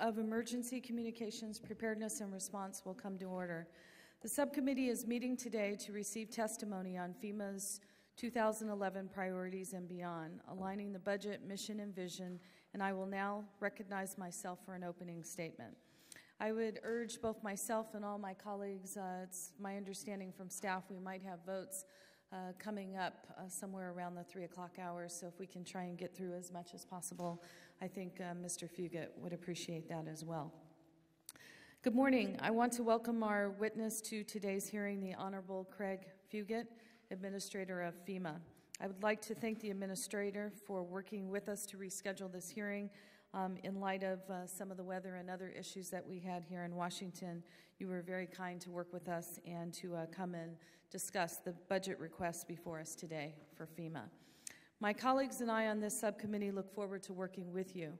of Emergency Communications, Preparedness, and Response will come to order. The subcommittee is meeting today to receive testimony on FEMA's 2011 priorities and beyond, aligning the budget, mission, and vision, and I will now recognize myself for an opening statement. I would urge both myself and all my colleagues, it's my understanding from staff we might have votes coming up somewhere around the 3 o'clock hour, so if we can try and get through as much as possible, I think Mr. Fugate would appreciate that as well. Good morning. I want to welcome our witness to today's hearing, the Honorable Craig Fugate, Administrator of FEMA. I would like to thank the Administrator for working with us to reschedule this hearing. In light of some of the weather and other issues that we had here in Washington, you were very kind to work with us and to come and discuss the budget requests before us today for FEMA. My colleagues and I on this subcommittee look forward to working with you.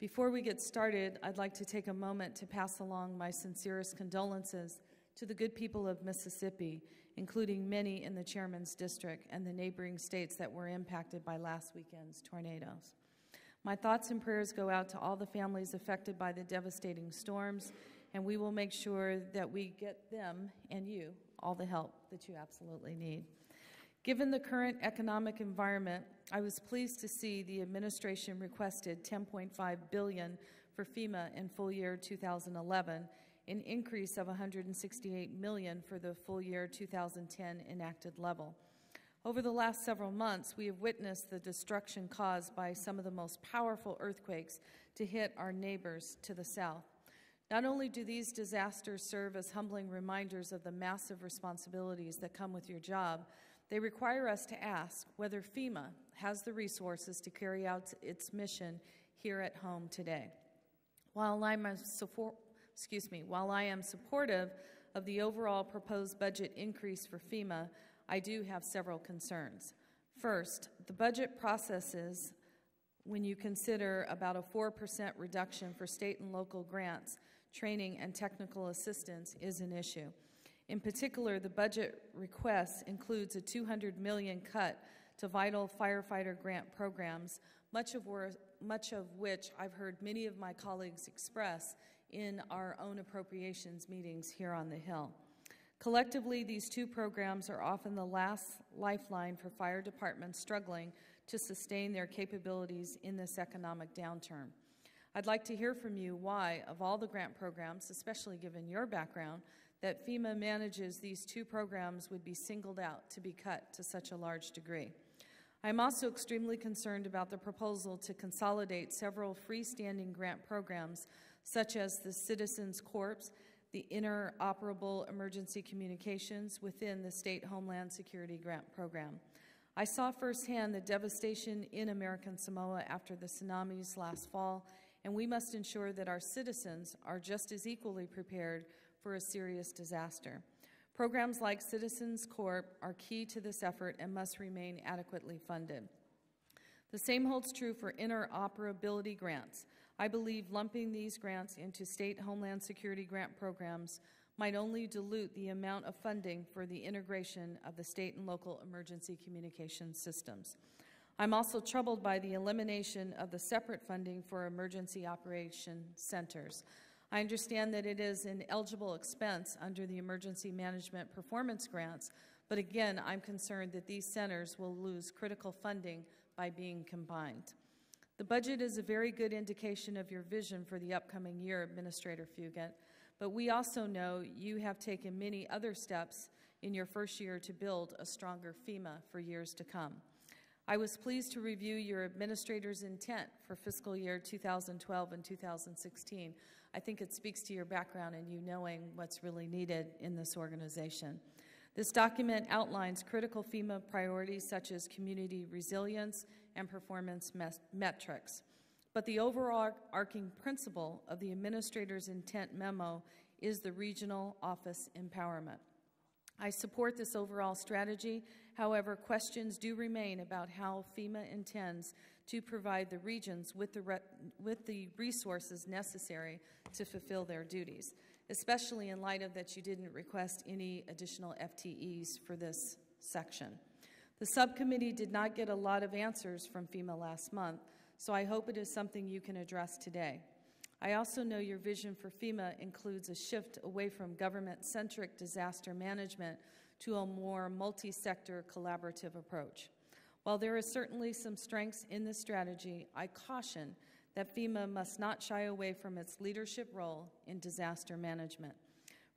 Before we get started, I'd like to take a moment to pass along my sincerest condolences to the good people of Mississippi, including many in the Chairman's District and the neighboring states that were impacted by last weekend's tornadoes. My thoughts and prayers go out to all the families affected by the devastating storms, and we will make sure that we get them and you all the help that you absolutely need. Given the current economic environment, I was pleased to see the administration requested $10.5 billion for FEMA in full year 2011, an increase of $168 million for the full year 2010 enacted level. Over the last several months, we have witnessed the destruction caused by some of the most powerful earthquakes to hit our neighbors to the south. Not only do these disasters serve as humbling reminders of the massive responsibilities that come with your job, they require us to ask whether FEMA has the resources to carry out its mission here at home today. While I am supportive of the overall proposed budget increase for FEMA, I do have several concerns. First, the budget processes, when you consider about a 4% reduction for state and local grants, training, and technical assistance, is an issue. In particular, the budget request includes a $200 million cut to vital firefighter grant programs, much of which I've heard many of my colleagues express in our own appropriations meetings here on the Hill. Collectively, these two programs are often the last lifeline for fire departments struggling to sustain their capabilities in this economic downturn. I'd like to hear from you why, of all the grant programs, especially given your background, that FEMA manages these two programs would be singled out to be cut to such a large degree. I'm also extremely concerned about the proposal to consolidate several freestanding grant programs, such as the Citizens Corps, the Interoperable Emergency Communications within the State Homeland Security Grant Program. I saw firsthand the devastation in American Samoa after the tsunamis last fall, and we must ensure that our citizens are just as equally prepared for a serious disaster. Programs like Citizens Corps are key to this effort and must remain adequately funded. The same holds true for interoperability grants. I believe lumping these grants into state Homeland Security grant programs might only dilute the amount of funding for the integration of the state and local emergency communication systems. I'm also troubled by the elimination of the separate funding for emergency operation centers. I understand that it is an eligible expense under the Emergency Management Performance Grants, but again, I'm concerned that these centers will lose critical funding by being combined. The budget is a very good indication of your vision for the upcoming year, Administrator Fugate, but we also know you have taken many other steps in your first year to build a stronger FEMA for years to come. I was pleased to review your administrator's intent for fiscal year 2012 and 2016. I think it speaks to your background and you knowing what's really needed in this organization. This document outlines critical FEMA priorities such as community resilience and performance metrics. But the overarching principle of the administrator's intent memo is the regional office empowerment. I support this overall strategy. However, questions do remain about how FEMA intends to provide the regions with the resources necessary to fulfill their duties, especially in light of that you didn't request any additional FTEs for this section. The subcommittee did not get a lot of answers from FEMA last month, so I hope it is something you can address today. I also know your vision for FEMA includes a shift away from government-centric disaster management to a more multi-sector collaborative approach. While there is certainly some strengths in this strategy, I caution that FEMA must not shy away from its leadership role in disaster management.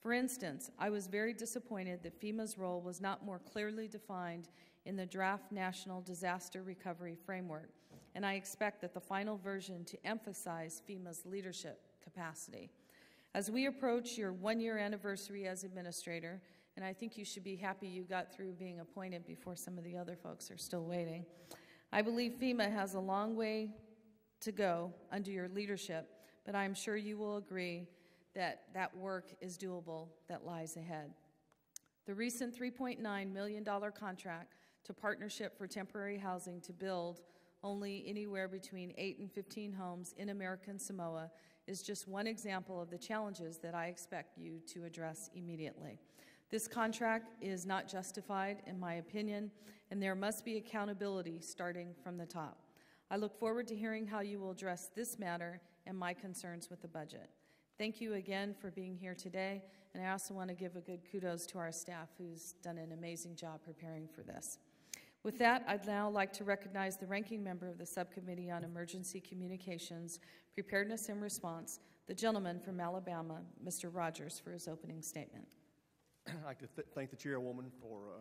For instance, I was very disappointed that FEMA's role was not more clearly defined in the draft National Disaster Recovery Framework, and I expect that the final version to emphasize FEMA's leadership capacity. As we approach your one-year anniversary as administrator, and I think you should be happy you got through being appointed before some of the other folks are still waiting, I believe FEMA has a long way to go under your leadership, but I'm sure you will agree that that work is doable that lies ahead. The recent $3.9 million contract to Partnership for Temporary Housing to build only anywhere between 8 and 15 homes in American Samoa is just one example of the challenges that I expect you to address immediately. This contract is not justified, in my opinion, and there must be accountability starting from the top. I look forward to hearing how you will address this matter and my concerns with the budget. Thank you again for being here today, and I also want to give a good kudos to our staff who's done an amazing job preparing for this. With that, I'd now like to recognize the ranking member of the Subcommittee on Emergency Communications, Preparedness and Response, the gentleman from Alabama, Mr. Rogers, for his opening statement. I'd like to thank the chairwoman for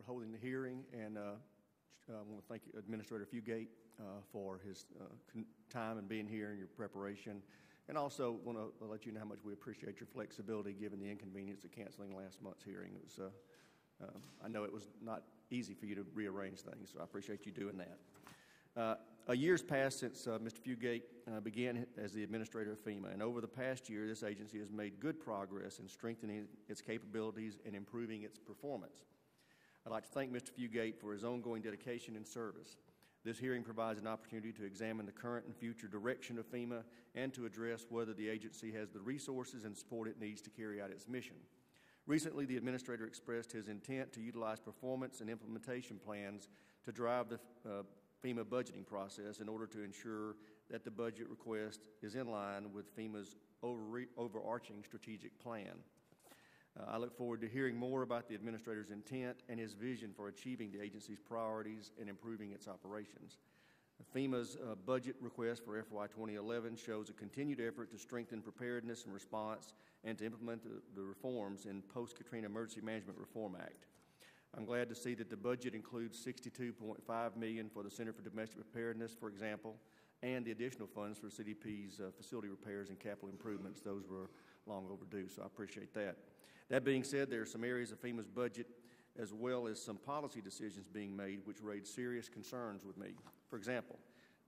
holding the hearing, and I want to thank Administrator Fugate for his time and being here and your preparation. And also want to let you know how much we appreciate your flexibility given the inconvenience of canceling last month's hearing. It was, I know it was not easy for you to rearrange things, so I appreciate you doing that. A year's passed since Mr. Fugate began as the administrator of FEMA, and over the past year, this agency has made good progress in strengthening its capabilities and improving its performance. I'd like to thank Mr. Fugate for his ongoing dedication and service. This hearing provides an opportunity to examine the current and future direction of FEMA and to address whether the agency has the resources and support it needs to carry out its mission. Recently, the administrator expressed his intent to utilize performance and implementation plans to drive the FEMA budgeting process in order to ensure that the budget request is in line with FEMA's overarching strategic plan. I look forward to hearing more about the administrator's intent and his vision for achieving the agency's priorities and improving its operations. FEMA's budget request for FY 2011 shows a continued effort to strengthen preparedness and response and to implement the reforms in Post-Katrina Emergency Management Reform Act. I'm glad to see that the budget includes $62.5 million for the Center for Domestic Preparedness, for example, and the additional funds for CDP's facility repairs and capital improvements. Those were long overdue, so I appreciate that. That being said, there are some areas of FEMA's budget as well as some policy decisions being made which raise serious concerns with me. For example,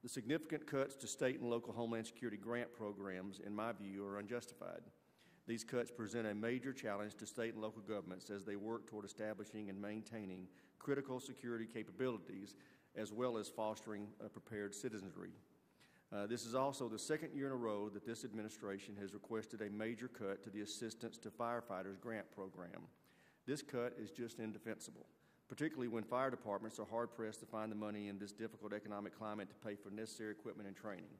the significant cuts to state and local homeland security grant programs, in my view, are unjustified. These cuts present a major challenge to state and local governments as they work toward establishing and maintaining critical security capabilities as well as fostering a prepared citizenry. This is also the second year in a row that this administration has requested a major cut to the Assistance to Firefighters grant program. This cut is just indefensible, particularly when fire departments are hard-pressed to find the money in this difficult economic climate to pay for necessary equipment and training.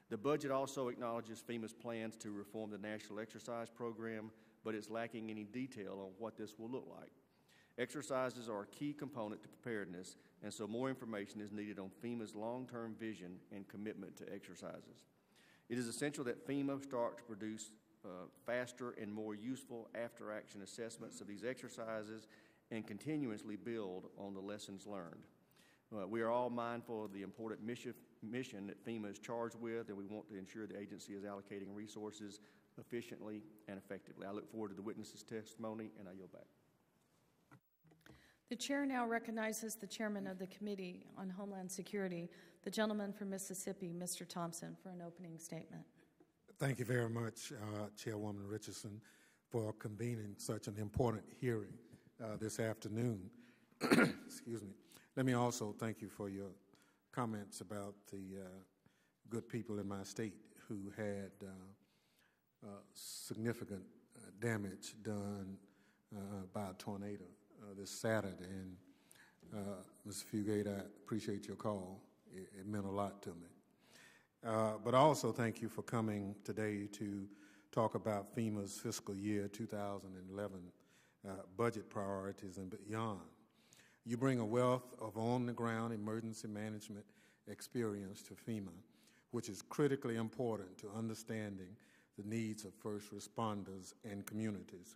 The budget also acknowledges FEMA's plans to reform the National Exercise Program, but it's lacking any detail on what this will look like. Exercises are a key component to preparedness, and so more information is needed on FEMA's long-term vision and commitment to exercises. It is essential that FEMA start to produce faster and more useful after-action assessments of these exercises and continuously build on the lessons learned. We are all mindful of the important mission that FEMA is charged with, and we want to ensure the agency is allocating resources efficiently and effectively. I look forward to the witness's testimony, and I yield back. The chair now recognizes the chairman of the Committee on Homeland Security, the gentleman from Mississippi, Mr. Thompson, for an opening statement. Thank you very much, Chairwoman Richardson, for convening such an important hearing this afternoon. Excuse me. Let me also thank you for your comments about the good people in my state who had significant damage done by a tornado this Saturday. And Mr. Fugate, I appreciate your call. It meant a lot to me. But also thank you for coming today to talk about FEMA's fiscal year 2011 budget priorities and beyond. You bring a wealth of on-the-ground emergency management experience to FEMA, which is critically important to understanding the needs of first responders and communities.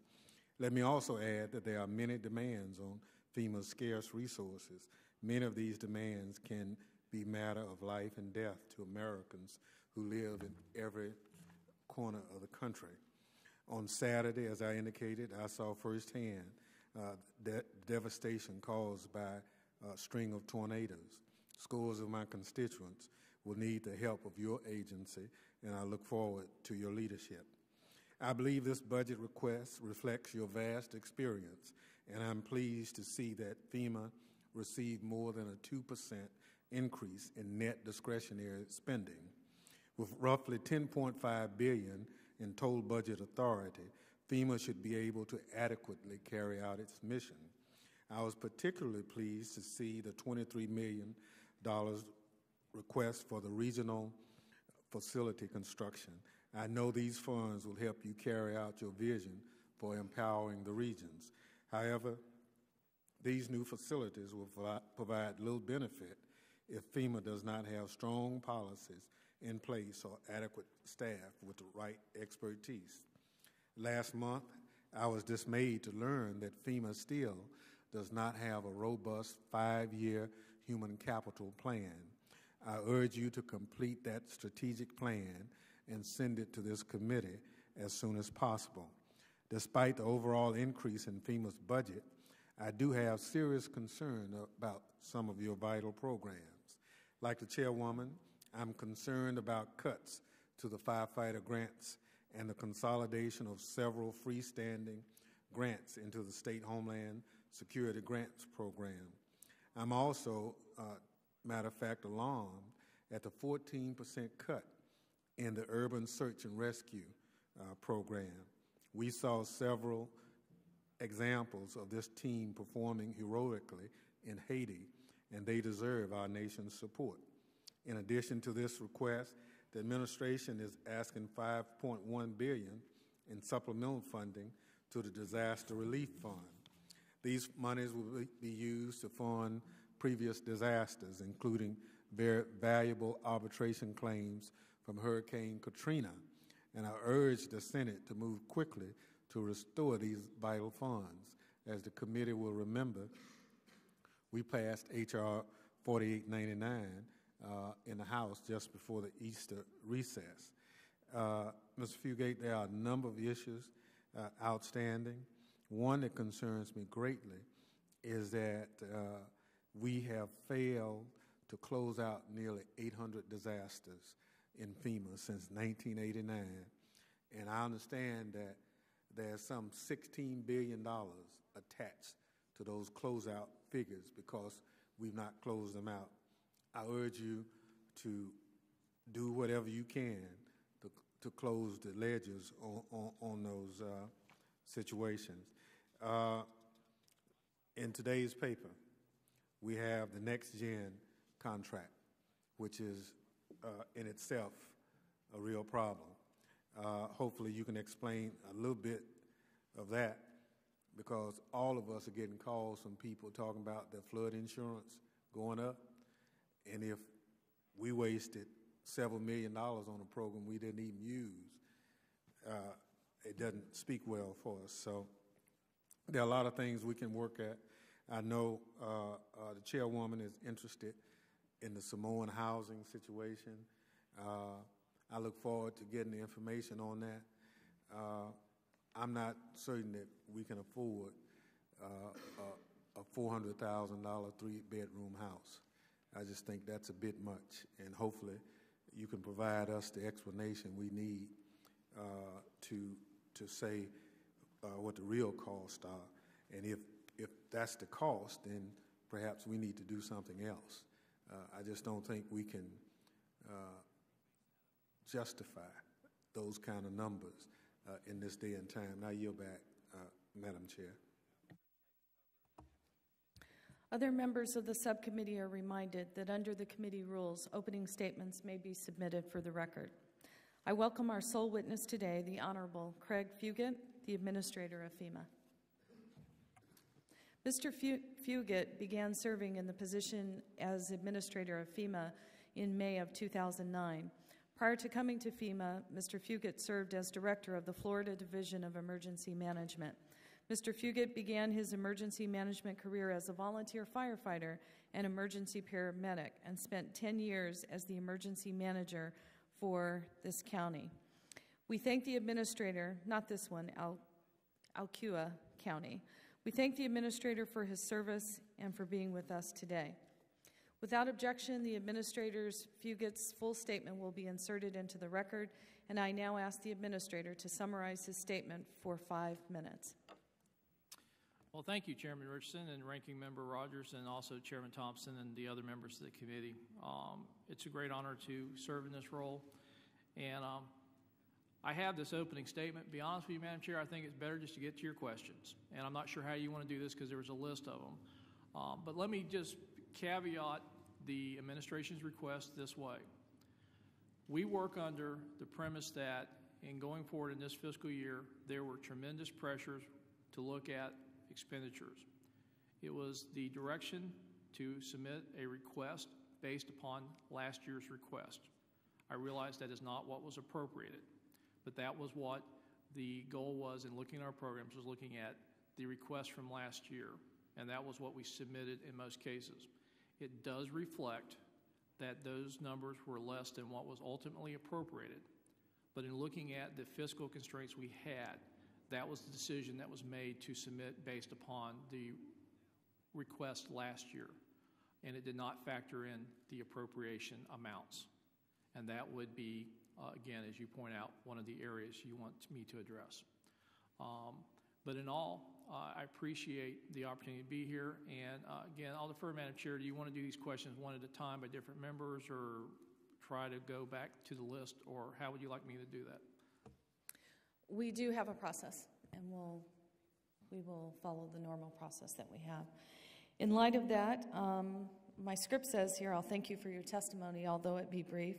Let me also add that there are many demands on FEMA's scarce resources. Many of these demands can be matter of life and death to Americans who live in every corner of the country. On Saturday, as I indicated, I saw firsthand devastation caused by a string of tornadoes. Scores of my constituents will need the help of your agency, and I look forward to your leadership. I believe this budget request reflects your vast experience, and I'm pleased to see that FEMA received more than a 2% increase in net discretionary spending. With roughly $10.5 billion in total budget authority, FEMA should be able to adequately carry out its mission. I was particularly pleased to see the $23 million request for the regional facility construction. I know these funds will help you carry out your vision for empowering the regions. However, these new facilities will provide little benefit if FEMA does not have strong policies in place or adequate staff with the right expertise. Last month, I was dismayed to learn that FEMA still does not have a robust 5-year human capital plan. I urge you to complete that strategic plan and send it to this committee as soon as possible. Despite the overall increase in FEMA's budget, I do have serious concern about some of your vital programs. Like the chairwoman, I'm concerned about cuts to the firefighter grants and the consolidation of several freestanding grants into the State Homeland Security Grants Program. I'm also, matter of fact, alarmed at the 14% cut in the Urban Search and Rescue program. We saw several examples of this team performing heroically in Haiti, and they deserve our nation's support. In addition to this request, the administration is asking $5.1 billion in supplemental funding to the Disaster Relief Fund. These monies will be used to fund previous disasters, including very valuable arbitration claims from Hurricane Katrina, and I urge the Senate to move quickly to restore these vital funds. As the committee will remember, we passed H.R. 4899 in the House just before the Easter recess. Mr. Fugate, there are a number of issues outstanding. One that concerns me greatly is that we have failed to close out nearly 800 disasters in FEMA since 1989, and I understand that there's some $16 billion attached to those closeout figures because we've not closed them out. I urge you to do whatever you can to close the ledgers on those situations. In today's paper, we have the Next Gen contract, which is in itself a real problem. Hopefully you can explain a little bit of that, because all of us are getting calls from people talking about their flood insurance going up, and if we wasted several $1 million on a program we didn't even use, it doesn't speak well for us. So there are a lot of things we can work at. I know the chairwoman is interested in the Samoan housing situation. I look forward to getting the information on that. I'm not certain that we can afford a $400,000 3-bedroom house. I just think that's a bit much, and hopefully you can provide us the explanation we need to say what the real costs are. And if that's the cost, then perhaps we need to do something else. I just don't think we can justify those kind of numbers in this day and time. Now I yield back, Madam Chair. Other members of the subcommittee are reminded that under the committee rules, opening statements may be submitted for the record. I welcome our sole witness today, the Honorable Craig Fugate, the Administrator of FEMA. Mr. Fugate began serving in the position as Administrator of FEMA in May of 2009. Prior to coming to FEMA, Mr. Fugate served as Director of the Florida Division of Emergency Management. Mr. Fugate began his emergency management career as a volunteer firefighter and emergency paramedic and spent 10 years as the emergency manager for this county. We thank the Administrator, not this one, Alachua County. We thank the Administrator for his service and for being with us today. Without objection, the Administrator's Fugate's full statement will be inserted into the record, and I now ask the Administrator to summarize his statement for 5 minutes. Well, thank you, Chairman Richardson and Ranking Member Rogers, and also Chairman Thompson and the other members of the committee. It's a great honor to serve in this role, and I have this opening statement. To be honest with you, Madam Chair, I think it's better just to get to your questions, and I'm not sure how you want to do this because there was a list of them. But let me just caveat the administration's request this way. We work under the premise that in going forward in this fiscal year, there were tremendous pressures to look at expenditures. It was the direction to submit a request based upon last year's request. I realize that is not what was appropriated, but that was what the goal was in looking at our programs, was looking at the request from last year, and that was what we submitted in most cases. It does reflect that those numbers were less than what was ultimately appropriated, but in looking at the fiscal constraints we had, that was the decision that was made to submit based upon the request last year, and it did not factor in the appropriation amounts. And that would be, again, as you point out, one of the areas you want me to address. But in all, I appreciate the opportunity to be here. And again, I'll defer, Madam Chair. Do you want to do these questions one at a time by different members, or try to go back to the list, or how would you like me to do that? We do have a process, and we will follow the normal process that we have. In light of that, my script says here, I'll thank you for your testimony, although it be brief.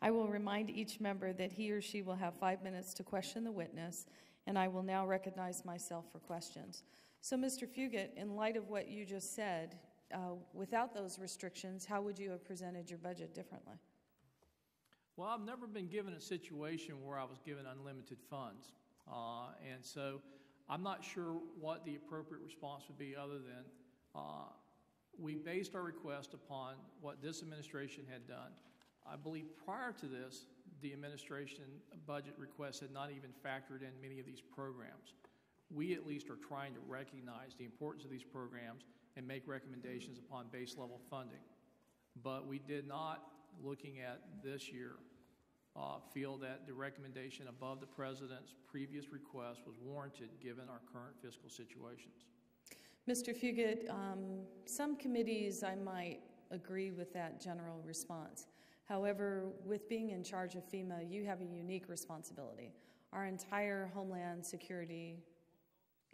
I will remind each member that he or she will have 5 minutes to question the witness, and I will now recognize myself for questions. So, Mr. Fugate, in light of what you just said, without those restrictions, how would you have presented your budget differently? Well, I've never been given a situation where I was given unlimited funds. And so I'm not sure what the appropriate response would be other than we based our request upon what this administration had done. I believe prior to this, the administration budget request had not even factored in many of these programs. We at least are trying to recognize the importance of these programs and make recommendations upon base level funding. But we did not, looking at this year, feel that the recommendation above the President's previous request was warranted given our current fiscal situations. Mr. Fugate, some committees I might agree with that general response. However, with being in charge of FEMA, you have a unique responsibility. Our entire Homeland Security,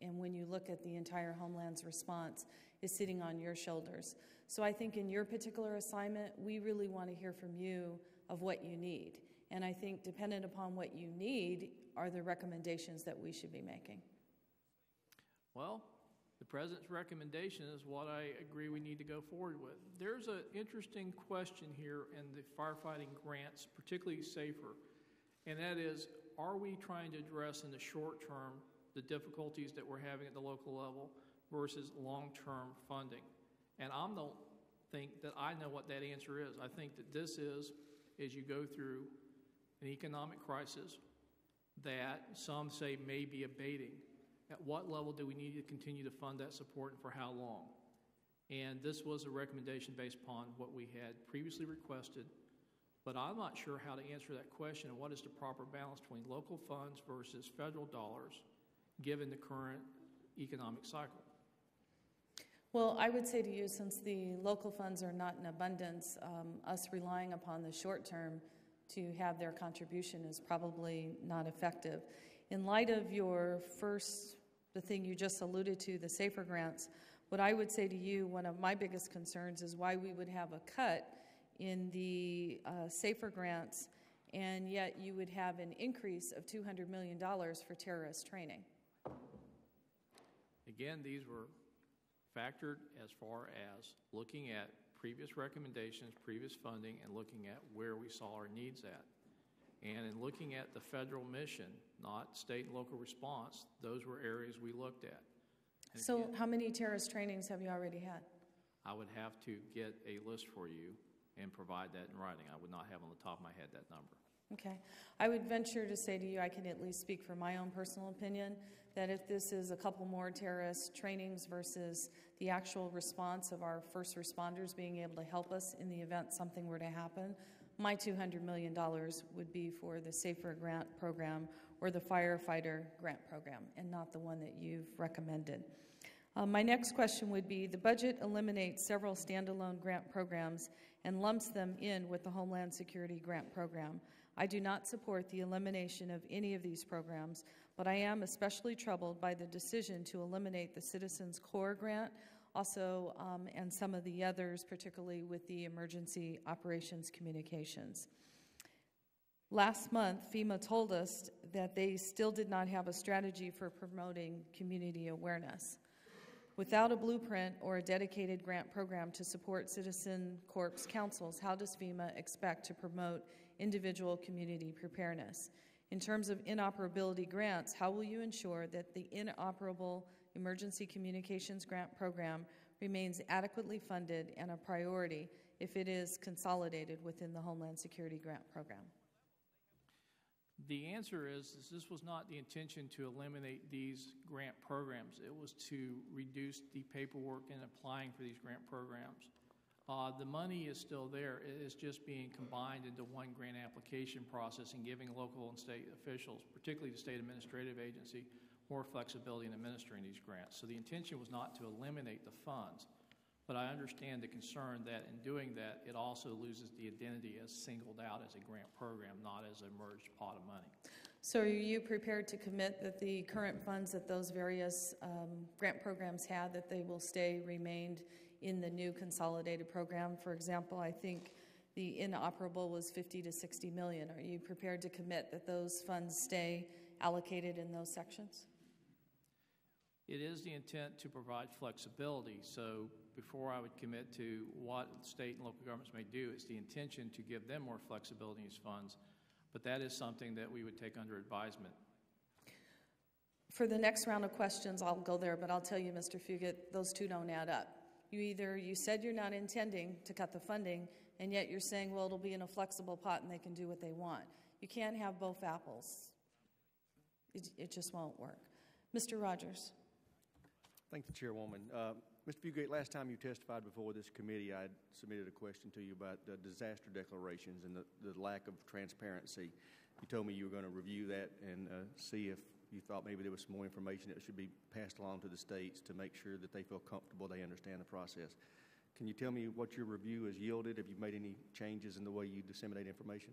and when you look at the entire Homeland's response, is sitting on your shoulders. So I think in your particular assignment, we really want to hear from you of what you need. And I think dependent upon what you need are the recommendations that we should be making. Well, the President's recommendation is what I agree we need to go forward with. There's an interesting question here in the firefighting grants, particularly SAFER, and that is, are we trying to address in the short term the difficulties that we're having at the local level versus long-term funding? And I don't think that I know what that answer is. I think that this is, as you go through an economic crisis that some say may be abating, at what level do we need to continue to fund that support and for how long? And this was a recommendation based upon what we had previously requested, but I'm not sure how to answer that question and what is the proper balance between local funds versus federal dollars given the current economic cycle. Well, I would say to you, since the local funds are not in abundance, us relying upon the short term to have their contribution is probably not effective. In light of your the thing you just alluded to, the SAFER grants, What I would say to you, one of my biggest concerns is why we would have a cut in the SAFER grants, and yet you would have an increase of $200 million for terrorist training. Again, these were factored as far as looking at previous recommendations, previous funding, and looking at where we saw our needs at. And in looking at the federal mission, not state and local response, those were areas we looked at. And So again, how many terrorist trainings have you already had? I would have to get a list for you and provide that in writing. I would not have on the top of my head that number. Okay. I would venture to say to you, I can at least speak for my own personal opinion, that if this is a couple more terrorist trainings versus the actual response of our first responders being able to help us in the event something were to happen, my $200 million would be for the SAFER grant program or the firefighter grant program, and not the one that you've recommended. My next question would be, the budget eliminates several standalone grant programs and lumps them in with the Homeland Security grant program. I do not support the elimination of any of these programs, but I am especially troubled by the decision to eliminate the Citizens Corps grant, also, and some of the others, particularly with the Emergency Operations Communications. Last month, FEMA told us that they still did not have a strategy for promoting community awareness. Without a blueprint or a dedicated grant program to support Citizen Corps councils, how does FEMA expect to promote individual community preparedness? In terms of inoperability grants, how will you ensure that the inoperable Emergency Communications Grant Program remains adequately funded and a priority if it is consolidated within the Homeland Security Grant Program? The answer is this was not the intention to eliminate these grant programs. It was to reduce the paperwork in applying for these grant programs. The money is still there. It is just being combined into one grant application process and giving local and state officials, particularly the state administrative agency, more flexibility in administering these grants. So the intention was not to eliminate the funds, but I understand the concern that in doing that, it also loses the identity as singled out as a grant program, not as a merged pot of money. So are you prepared to commit that the current funds that those various grant programs had, that they will remained in the new consolidated program? For example, I think the inoperable was 50 to 60 million. Are you prepared to commit that those funds stay allocated in those sections? It is the intent to provide flexibility. So before I would commit to what state and local governments may do, it's the intention to give them more flexibility in these funds. But that is something that we would take under advisement. For the next round of questions, I'll go there, but I'll tell you, Mr. Fugate, those two don't add up. You said you're not intending to cut the funding, and yet you're saying, well, it'll be in a flexible pot and they can do what they want. You can't have both apples. It just won't work. Mr. Rogers. Thank the Chairwoman. Mr. Fugate, last time you testified before this committee, I submitted a question to you about disaster declarations and the lack of transparency. You told me you were going to review that and see if you thought maybe there was some more information that should be passed along to the states to make sure that they feel comfortable, they understand the process. Can you tell me what your review has yielded? Have you made any changes in the way you disseminate information?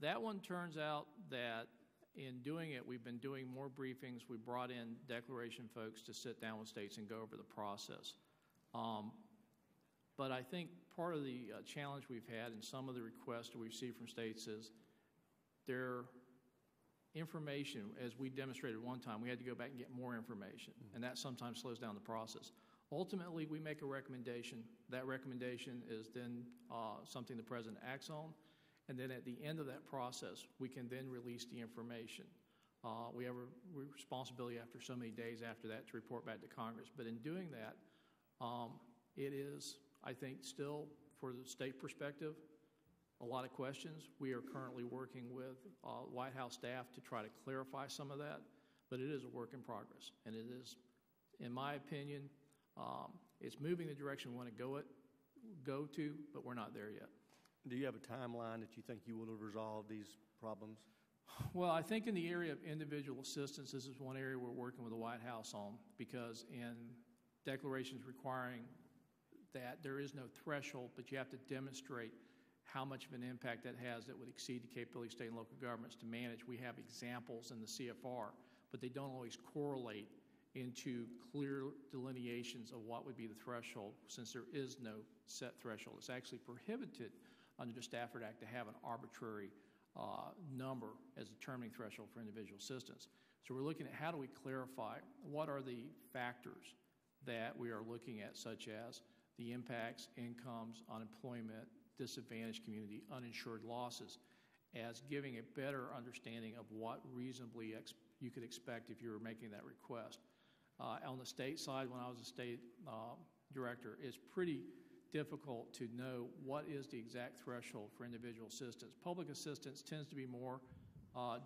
That one turns out that in doing it, we've been doing more briefings. We brought in declaration folks to sit down with states and go over the process. But I think part of the challenge we've had and some of the requests that we've received from states is their information, as we demonstrated one time, we had to go back and get more information, and that sometimes slows down the process. Ultimately, we make a recommendation. That recommendation is then something the President acts on, and then at the end of that process, we can then release the information. We have a responsibility after so many days after that to report back to Congress. But in doing that, it is, I think, still, for the state perspective, a lot of questions. We are currently working with White House staff to try to clarify some of that, but it is a work in progress. And it is, in my opinion, it's moving the direction we want to go to, but we're not there yet. Do you have a timeline that you think you will have resolved these problems? Well, I think in the area of individual assistance, this is one area we're working with the White House on, because in declarations requiring that there is no threshold, but you have to demonstrate how much of an impact that has that would exceed the capability of state and local governments to manage. We have examples in the CFR, but they don't always correlate into clear delineations of what would be the threshold, since there is no set threshold. It's actually prohibited under the Stafford Act to have an arbitrary number as a determining threshold for individual assistance. So we're looking at how do we clarify what are the factors that we are looking at, such as the impacts, incomes, unemployment, disadvantaged community, uninsured losses, as giving a better understanding of what reasonably you could expect if you were making that request. On the state side, when I was a state director, it's pretty difficult to know what is the exact threshold for individual assistance. Public assistance tends to be more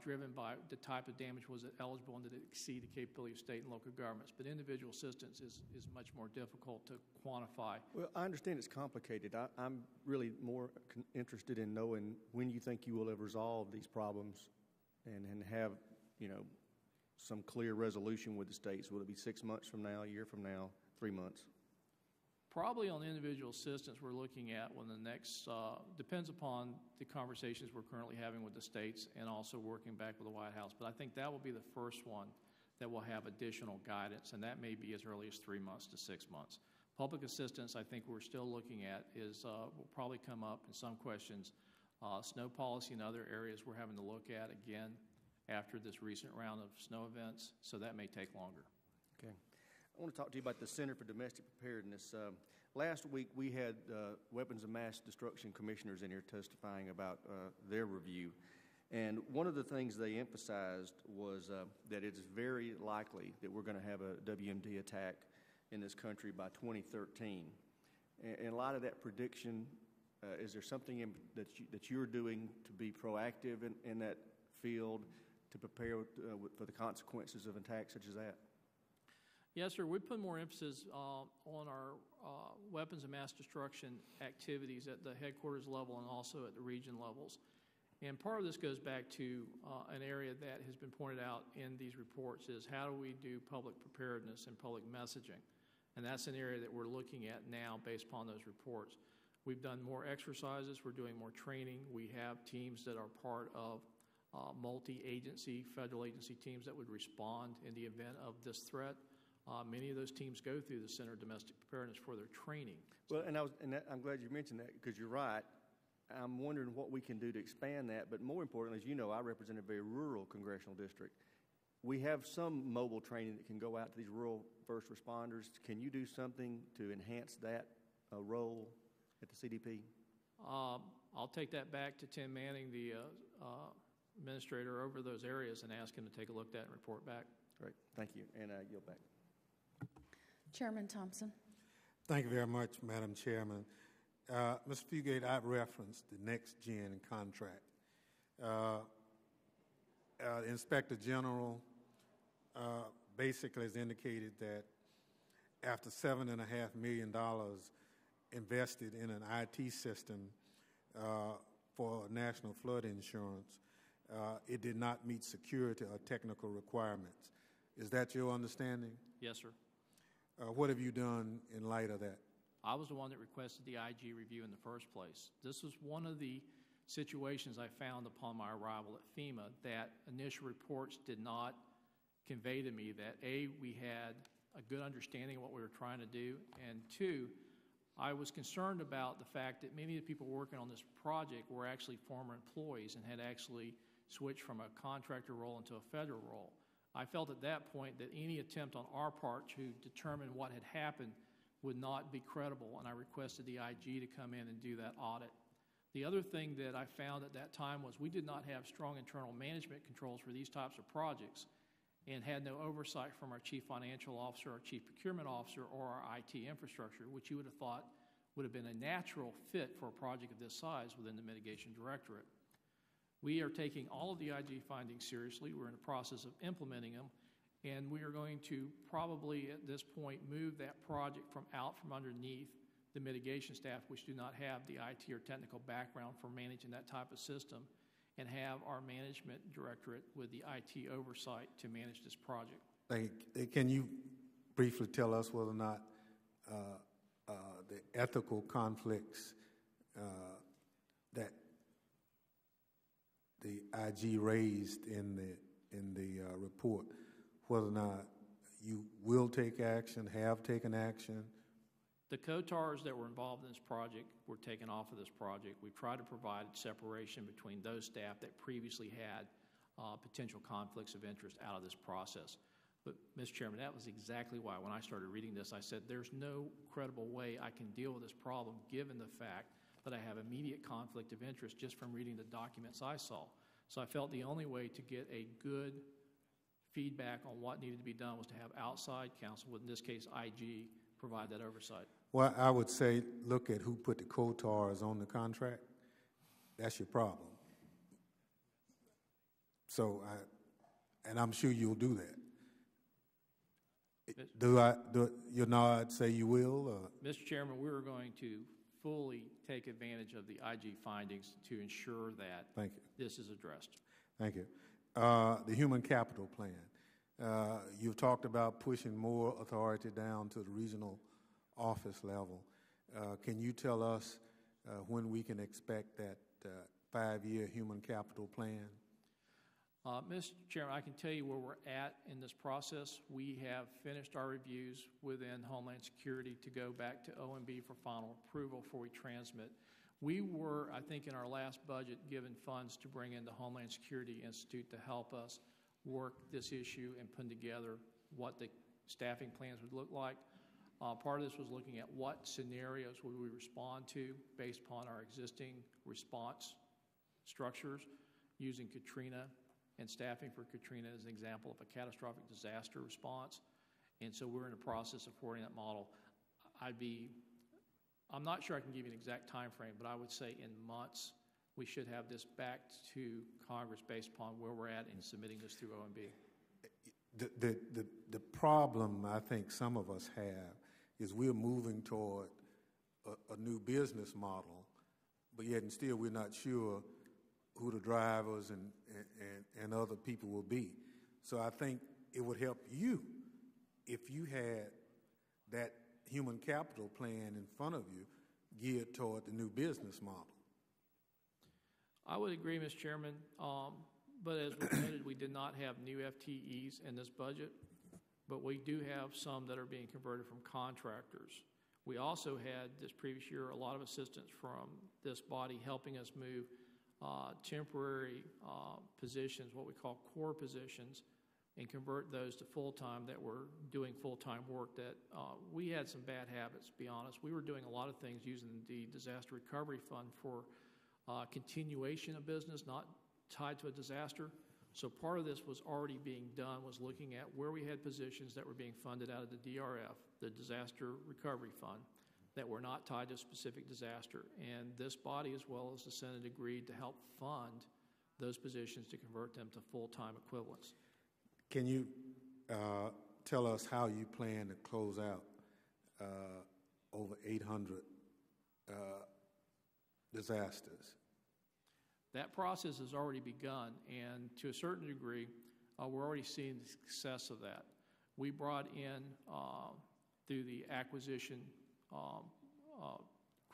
driven by the type of damage. Was it eligible and did it exceed the capability of state and local governments? But individual assistance is much more difficult to quantify. Well, I understand it's complicated. I'm really more interested in knowing when you think you will have resolved these problems and have, some clear resolution with the states. Will it be 6 months from now, a year from now, 3 months? Probably on individual assistance, we're looking at when the next, depends upon the conversations we're currently having with the states and also working back with the White House. But I think that will be the first one that will have additional guidance, and that may be as early as 3 months to 6 months. Public assistance, I think we're still looking at is, will probably come up in some questions. Snow policy in other areas we're having to look at again after this recent round of snow events, so that may take longer. Okay. I want to talk to you about the Center for Domestic Preparedness. Last week we had weapons of mass destruction commissioners in here testifying about their review. And one of the things they emphasized was that it is very likely that we're going to have a WMD attack in this country by 2013. In light of that prediction, is there something that you're doing to be proactive in that field to prepare for the consequences of attacks such as that? Yes, sir. We put more emphasis on our weapons of mass destruction activities at the headquarters level and also at the region levels. And part of this goes back to an area that has been pointed out in these reports is how do we do public preparedness and public messaging? And that's an area that we're looking at now based upon those reports. We've done more exercises. We're doing more training. We have teams that are part of multi-agency, federal agency teams that would respond in the event of this threat. Many of those teams go through the Center of Domestic Preparedness for their training. Well, I'm glad you mentioned that because you're right. I'm wondering what we can do to expand that. But more importantly, as you know, I represent a very rural congressional district. We have some mobile training that can go out to these rural first responders. Can you do something to enhance that role at the CDP? I'll take that back to Tim Manning, the administrator over those areas, and ask him to take a look at that and report back. Great. Thank you. And I yield back. Chairman Thompson. Thank you very much, Madam Chairman. Mr. Fugate, I've referenced the Next Gen contract. Inspector General basically has indicated that after $7.5 million invested in an IT system for national flood insurance, it did not meet security or technical requirements. Is that your understanding? Yes, sir. What have you done in light of that? I was the one that requested the IG review in the first place. This was one of the situations I found upon my arrival at FEMA that initial reports did not convey to me that, A, we had a good understanding of what we were trying to do, and two, I was concerned about the fact that many of the people working on this project were actually former employees and had actually switched from a contractor role into a federal role. I felt at that point that any attempt on our part to determine what had happened would not be credible, and I requested the IG to come in and do that audit. The other thing that I found at that time was we did not have strong internal management controls for these types of projects and had no oversight from our chief financial officer, our chief procurement officer, or our IT infrastructure, which you would have thought would have been a natural fit for a project of this size within the mitigation directorate. We are taking all of the IG findings seriously. We're in the process of implementing them, and we are going to probably at this point move that project from underneath the mitigation staff, which do not have the IT or technical background for managing that type of system, and have our management directorate with the IT oversight to manage this project. Can you briefly tell us whether or not the ethical conflicts that the IG raised in the report, whether or not you will take action, have taken action? The COTARs that were involved in this project were taken off of this project. We tried to provide separation between those staff that previously had potential conflicts of interest out of this process. But, Mr. Chairman, that was exactly why when I started reading this, I said there's no credible way I can deal with this problem given the fact that I have immediate conflict of interest just from reading the documents I saw. So I felt the only way to get a good feedback on what needed to be done was to have outside counsel, in this case IG, provide that oversight. Well, I would say look at who put the COTARs on the contract. That's your problem. So, and I'm sure you'll do that. Do your nod say you will? Mr. Chairman, we are going to fully take advantage of the IG findings to ensure that Thank you. This is addressed. Thank you. The human capital plan. You've talked about pushing more authority down to the regional office level. Can you tell us when we can expect that 5-year human capital plan? Mr. Chairman, I can tell you where we're at in this process. We have finished our reviews within Homeland Security to go back to OMB for final approval before we transmit. We were, I think, in our last budget, given funds to bring in the Homeland Security Institute to help us work this issue and put together what the staffing plans would look like. Part of this was looking at what scenarios would we respond to based upon our existing response structures, using Katrina and staffing for Katrina as an example of a catastrophic disaster response. And so we're in the process of forwarding that model. I'm not sure I can give you an exact time frame, but I would say in months we should have this back to Congress based upon where we're at in submitting this through OMB. The problem I think some of us have is we're moving toward a new business model, but yet and still we're not sure who the drivers and other people will be. So I think it would help you if you had that human capital plan in front of you geared toward the new business model. I would agree, Mr. Chairman, but as we noted, we did not have new FTEs in this budget, but we do have some that are being converted from contractors. We also had this previous year a lot of assistance from this body helping us move temporary positions, what we call core positions, and convert those to full-time that were doing full-time work. That we had some bad habits, to be honest. We were doing a lot of things using the Disaster Recovery Fund for continuation of business, not tied to a disaster. So part of this was already being done, was looking at where we had positions that were being funded out of the DRF, the Disaster Recovery Fund, that were not tied to a specific disaster. And this body, as well as the Senate, agreed to help fund those positions to convert them to full-time equivalents. Can you tell us how you plan to close out over 800 disasters? That process has already begun, and to a certain degree, we're already seeing the success of that. We brought in, through the acquisition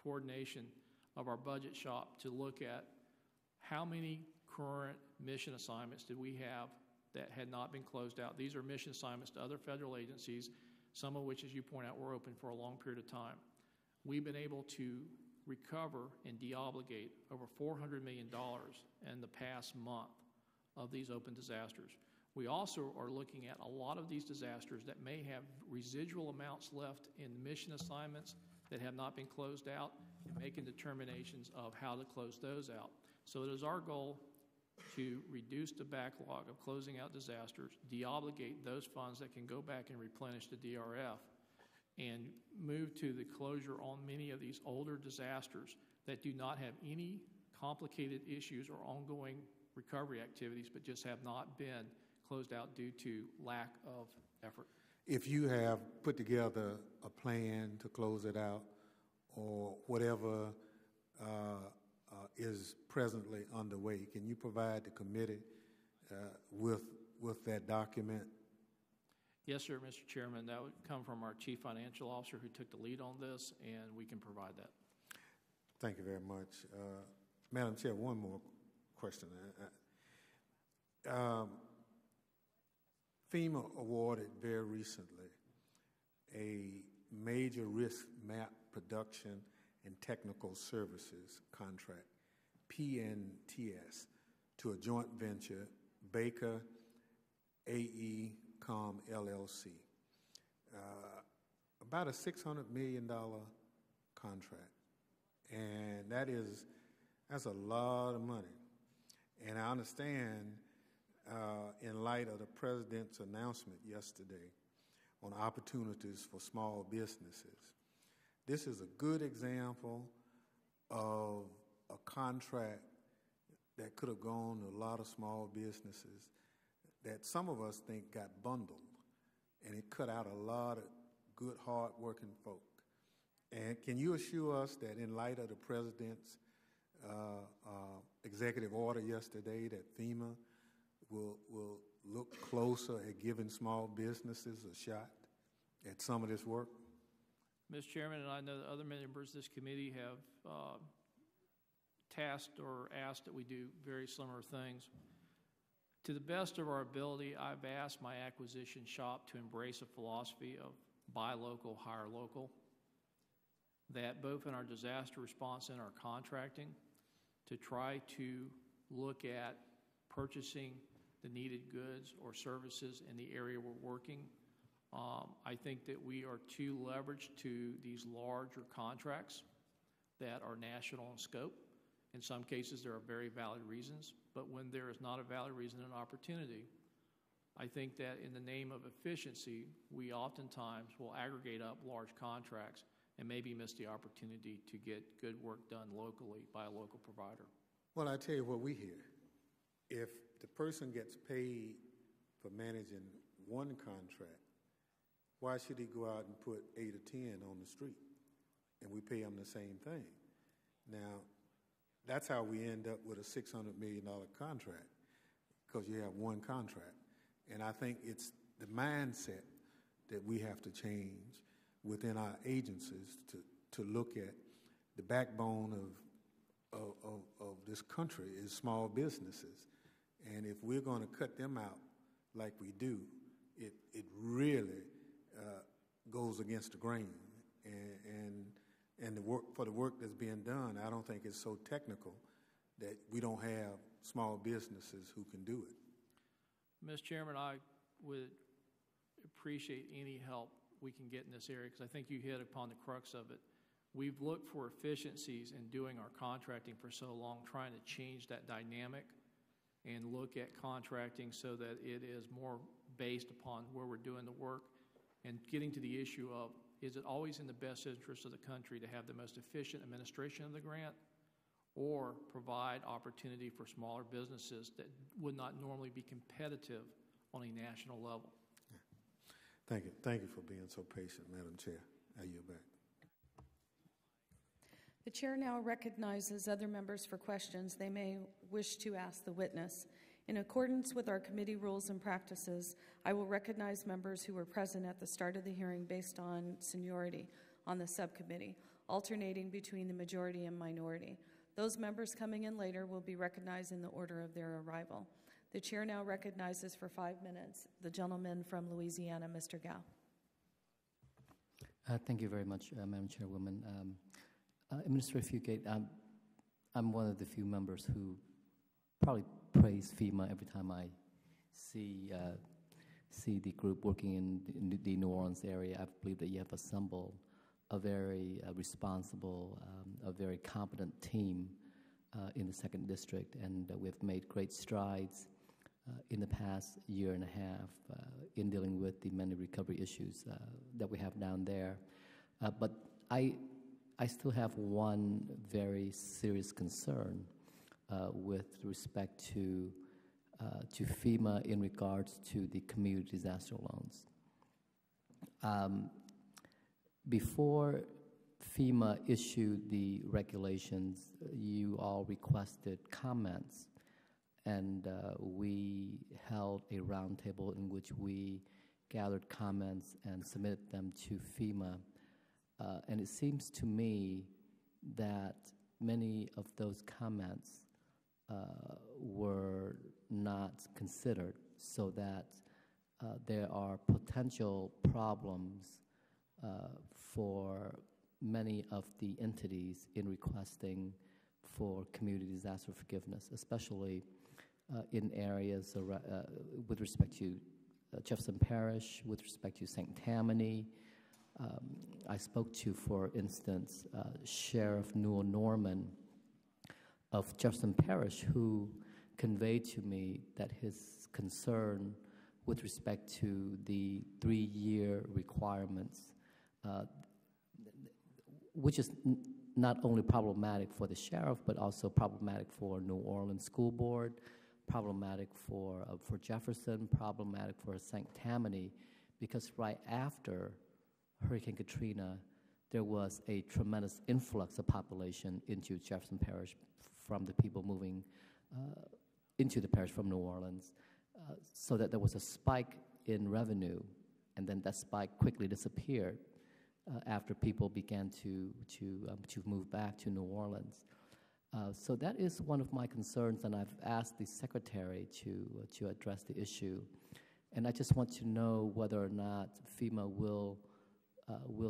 coordination of our budget shop, to look at how many current mission assignments did we have that had not been closed out. These are mission assignments to other federal agencies, some of which, as you point out, were open for a long period of time. We've been able to recover and deobligate over $400 million in the past month of these open disasters. We also are looking at a lot of these disasters that may have residual amounts left in mission assignments that have not been closed out, and making determinations of how to close those out. So it is our goal to reduce the backlog of closing out disasters, deobligate those funds that can go back and replenish the DRF, and move to the closure on many of these older disasters that do not have any complicated issues or ongoing recovery activities, but just have not been closed out due to lack of effort. If you have put together a plan to close it out, or whatever is presently underway, can you provide the committee with that document? Yes, sir, Mr. Chairman. That would come from our Chief Financial Officer who took the lead on this, and we can provide that. Thank you very much. Madam Chair, one more question. FEMA awarded very recently a major risk map production and technical services contract, PNTS, to a joint venture, Baker AE Com LLC. About a $600 million contract. And that's a lot of money. And I understand, in light of the President's announcement yesterday on opportunities for small businesses, this is a good example of a contract that could have gone to a lot of small businesses that some of us think got bundled, and it cut out a lot of good, hard-working folk. And can you assure us that in light of the President's executive order yesterday that FEMA will look closer at giving small businesses a shot at some of this work? Mr. Chairman, and I know that other members of this committee have tasked or asked that we do very similar things. To the best of our ability, I've asked my acquisition shop to embrace a philosophy of buy local, hire local, that both in our disaster response and our contracting, to try to look at purchasing the needed goods or services in the area we're working. I think that we are too leveraged to these larger contracts that are national in scope. In some cases, there are very valid reasons, but when there is not a valid reason and opportunity, I think that in the name of efficiency, we oftentimes will aggregate up large contracts and maybe miss the opportunity to get good work done locally by a local provider. Well, I tell you what we hear. If the person gets paid for managing one contract, why should he go out and put 8 or 10 on the street? And we pay him the same thing. Now, that's how we end up with a $600 million contract, because you have one contract. And I think it's the mindset that we have to change within our agencies to look at the backbone of this country is small businesses. And if we're going to cut them out like we do, it really goes against the grain. And the work that's being done, I don't think it's so technical that we don't have small businesses who can do it. Mr. Chairman, I would appreciate any help we can get in this area, because I think you hit upon the crux of it. We've looked for efficiencies in doing our contracting for so long, trying to change that dynamic and look at contracting so that it is more based upon where we're doing the work, and getting to the issue of, is it always in the best interest of the country to have the most efficient administration of the grant, or provide opportunity for smaller businesses that would not normally be competitive on a national level? Thank you. Thank you for being so patient, Madam Chair. I yield back. The chair now recognizes other members for questions they may wish to ask the witness. In accordance with our committee rules and practices, I will recognize members who were present at the start of the hearing based on seniority on the subcommittee, alternating between the majority and minority. Those members coming in later will be recognized in the order of their arrival. The chair now recognizes for 5 minutes the gentleman from Louisiana, Mr. Gao. Thank you very much, Madam Chairwoman. Administrator Fugate, I'm one of the few members who probably praise FEMA every time I see the group working in the New Orleans area. I believe that you have assembled a very responsible, a very competent team in the 2nd District, and we've made great strides in the past year and a half in dealing with the many recovery issues that we have down there. But I still have one very serious concern with respect to FEMA in regards to the community disaster loans. Before FEMA issued the regulations, you all requested comments, and we held a roundtable in which we gathered comments and submitted them to FEMA. And it seems to me that many of those comments were not considered, so that there are potential problems for many of the entities in requesting for community disaster forgiveness, especially in areas with respect to Jefferson Parish, with respect to St. Tammany. I spoke to, for instance, Sheriff Newell Norman of Jefferson Parish, who conveyed to me that his concern with respect to the 3-year requirements, which is not only problematic for the sheriff, but also problematic for New Orleans School Board, problematic for Jefferson, problematic for St. Tammany, because right after Hurricane Katrina, there was a tremendous influx of population into Jefferson Parish from the people moving into the parish from New Orleans, so that there was a spike in revenue, and then that spike quickly disappeared after people began to move back to New Orleans. So that is one of my concerns, and I've asked the secretary to address the issue. And I just want to know whether or not FEMA will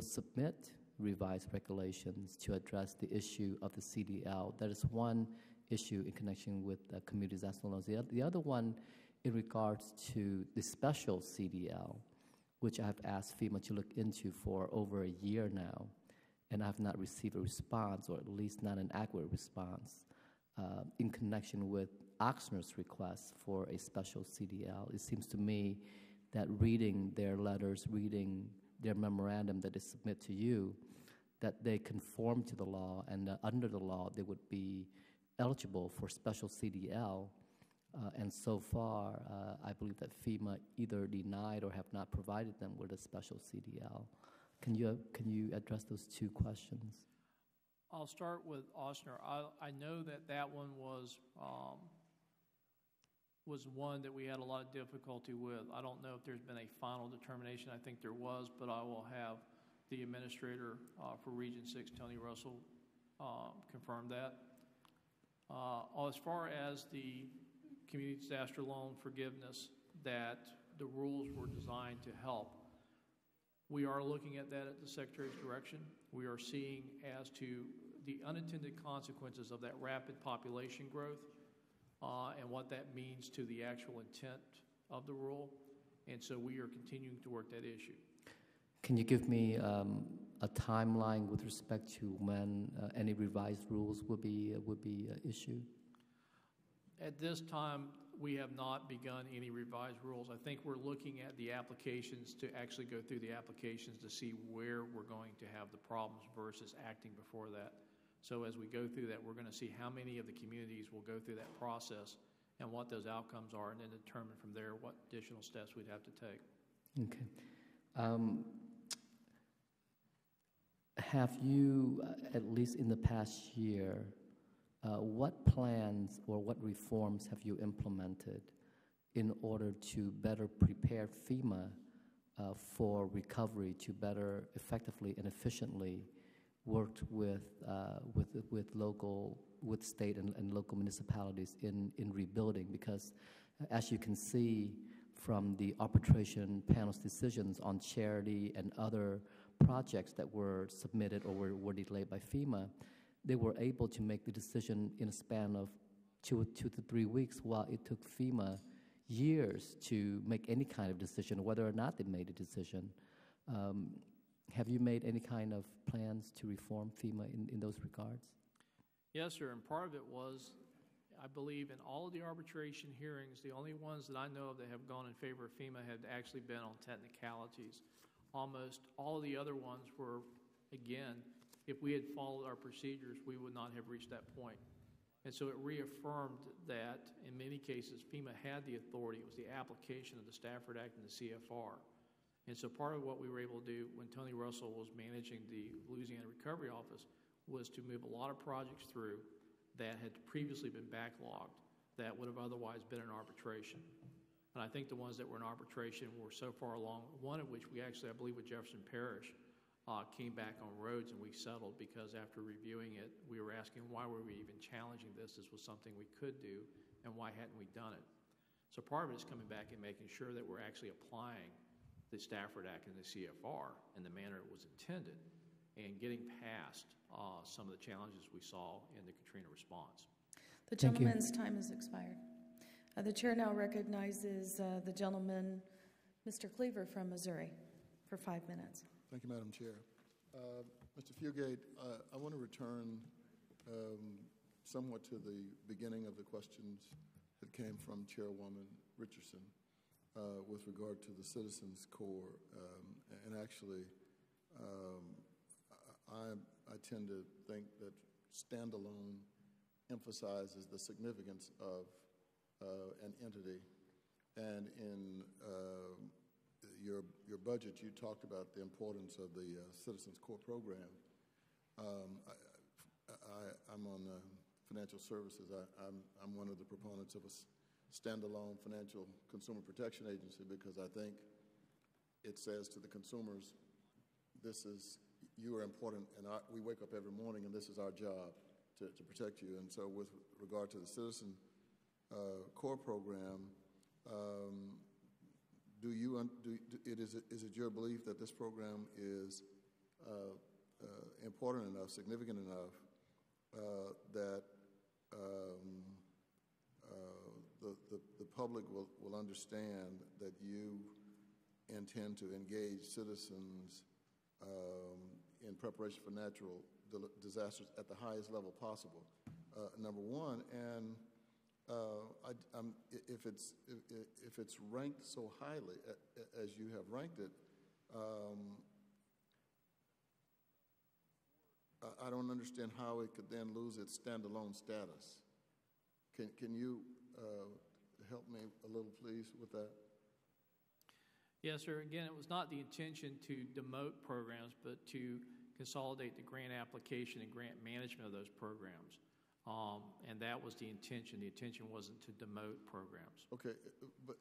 submit revised regulations to address the issue of the CDL. That is one issue in connection with community disaster loans. The other one in regards to the special CDL, which I've asked FEMA to look into for over a year now, and I've not received a response, or at least not an accurate response, in connection with Oxnard's request for a special CDL. It seems to me that reading their letters, reading their memorandum that they submit to you, that they conform to the law, and under the law they would be eligible for special CDL. And so far, I believe that FEMA either denied or have not provided them with a special CDL. Can you address those two questions? I'll start with Oxnard. I know that one was one that we had a lot of difficulty with. I don't know if there's been a final determination. I think there was, but I will have the administrator for Region 6, Tony Russell, confirm that. As far as the community disaster loan forgiveness, that the rules were designed to help, we are looking at that at the Secretary's direction. We are seeing as to the unintended consequences of that rapid population growth and what that means to the actual intent of the rule. And so we are continuing to work that issue. Can you give me a timeline with respect to when any revised rules would be issued? At this time, we have not begun any revised rules. I think we're looking at the applications to actually go through the applications to see where we're going to have the problems versus acting before that. So as we go through that, we're going to see how many of the communities will go through that process and what those outcomes are, and then determine from there what additional steps we'd have to take. Okay. Have you, at least in the past year, what plans or what reforms have you implemented in order to better prepare FEMA for recovery, to better effectively and efficiently work with state and local municipalities in rebuilding? Because as you can see from the arbitration panel's decisions on charity and other projects that were submitted or were delayed by FEMA, they were able to make the decision in a span of 2 to 3 weeks, while it took FEMA years to make any kind of decision, whether or not they made a decision. Have you made any kind of plans to reform FEMA in those regards? Yes, sir, and part of it was, I believe, in all of the arbitration hearings, the only ones that I know of that have gone in favor of FEMA had actually been on technicalities. Almost all of the other ones were, again, if we had followed our procedures, we would not have reached that point. And so it reaffirmed that, in many cases, FEMA had the authority. It was the application of the Stafford Act and the CFR. And so part of what we were able to do when Tony Russell was managing the Louisiana Recovery Office was to move a lot of projects through that had previously been backlogged that would have otherwise been in arbitration. And I think the ones that were in arbitration were so far along, one of which we actually, I believe, with Jefferson Parish, came back on roads, and we settled because after reviewing it, we were asking why were we even challenging this? This was something we could do, and why hadn't we done it? So part of it is coming back and making sure that we're actually applying the Stafford Act and the CFR in the manner it was intended, and getting past some of the challenges we saw in the Katrina response. The gentleman's time has expired. The chair now recognizes the gentleman, Mr. Cleaver from Missouri, for 5 minutes. Thank you, Madam Chair. Mr. Fugate, I want to return somewhat to the beginning of the questions that came from Chairwoman Richardson with regard to the Citizens Corps. And actually, I tend to think that standalone emphasizes the significance of an entity. And in your budget, you talked about the importance of the Citizens Corps program. I'm on financial services. I'm one of the proponents of a standalone financial consumer protection agency because I think it says to the consumers, you are important, and we wake up every morning, and this is our job to protect you. And so with regard to the Citizen Corps program, is it your belief that this program is important enough, significant enough, that the public will understand that you intend to engage citizens in preparation for natural disasters at the highest level possible? Number one, and if it's ranked so highly as you have ranked it, I don't understand how it could then lose its standalone status. Can you help me a little, please, with that? Yes, sir. Again, it was not the intention to demote programs, but to consolidate the grant application and grant management of those programs. And that was the intention. The intention wasn't to demote programs. Okay, but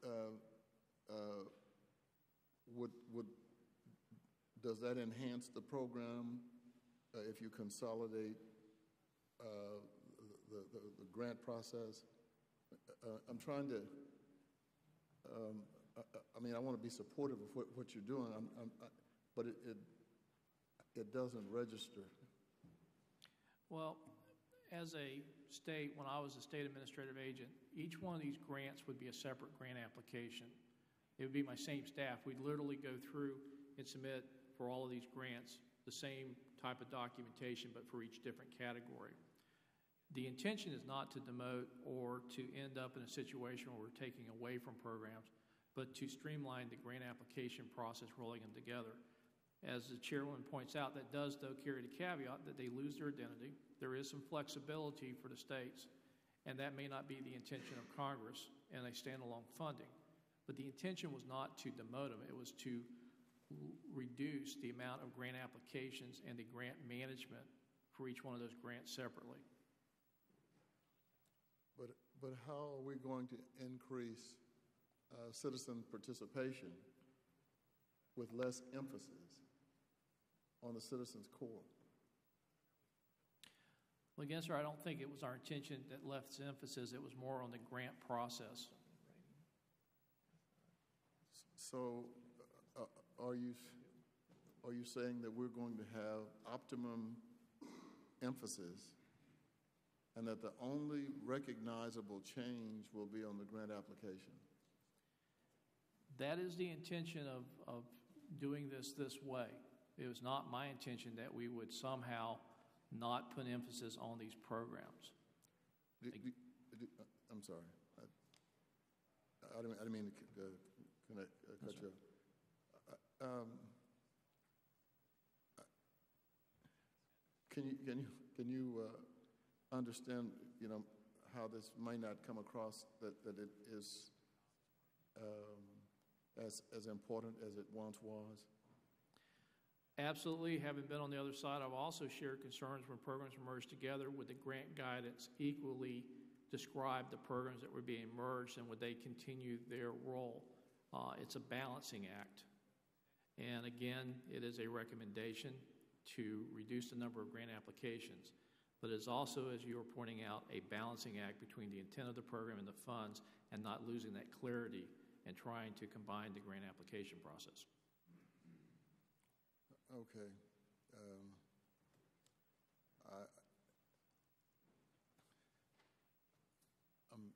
does that enhance the program if you consolidate the grant process? I'm trying to. I want to be supportive of what you're doing, but it doesn't register. Well, as a state, when I was a state administrative agent, each one of these grants would be a separate grant application. It would be my same staff. We'd literally go through and submit for all of these grants the same type of documentation, but for each different category. The intention is not to demote or to end up in a situation where we're taking away from programs, but to streamline the grant application process, rolling them together. As the chairwoman points out, that does, though, carry the caveat that they lose their identity. There is some flexibility for the states, and that may not be the intention of Congress in a standalone funding. But the intention was not to demote them. It was to reduce the amount of grant applications and the grant management for each one of those grants separately. But how are we going to increase citizen participation with less emphasis on the Citizens Corps? Well, again, sir, I don't think it was our intention that left emphasis. It was more on the grant process. So are you saying that we're going to have optimum emphasis and that the only recognizable change will be on the grant application? That is the intention of doing this way. It was not my intention that we would somehow not put emphasis on these programs. I'm sorry. I didn't mean to cut you off. Can you understand, how this may not come across that it is as important as it once was? Absolutely. Having been on the other side, I've also shared concerns when programs were merged together. Would the grant guidance equally describe the programs that were being merged, and would they continue their role? It's a balancing act. And again, it is a recommendation to reduce the number of grant applications. but it's also, as you were pointing out, a balancing act between the intent of the program and the funds, and not losing that clarity and trying to combine the grant application process. Okay.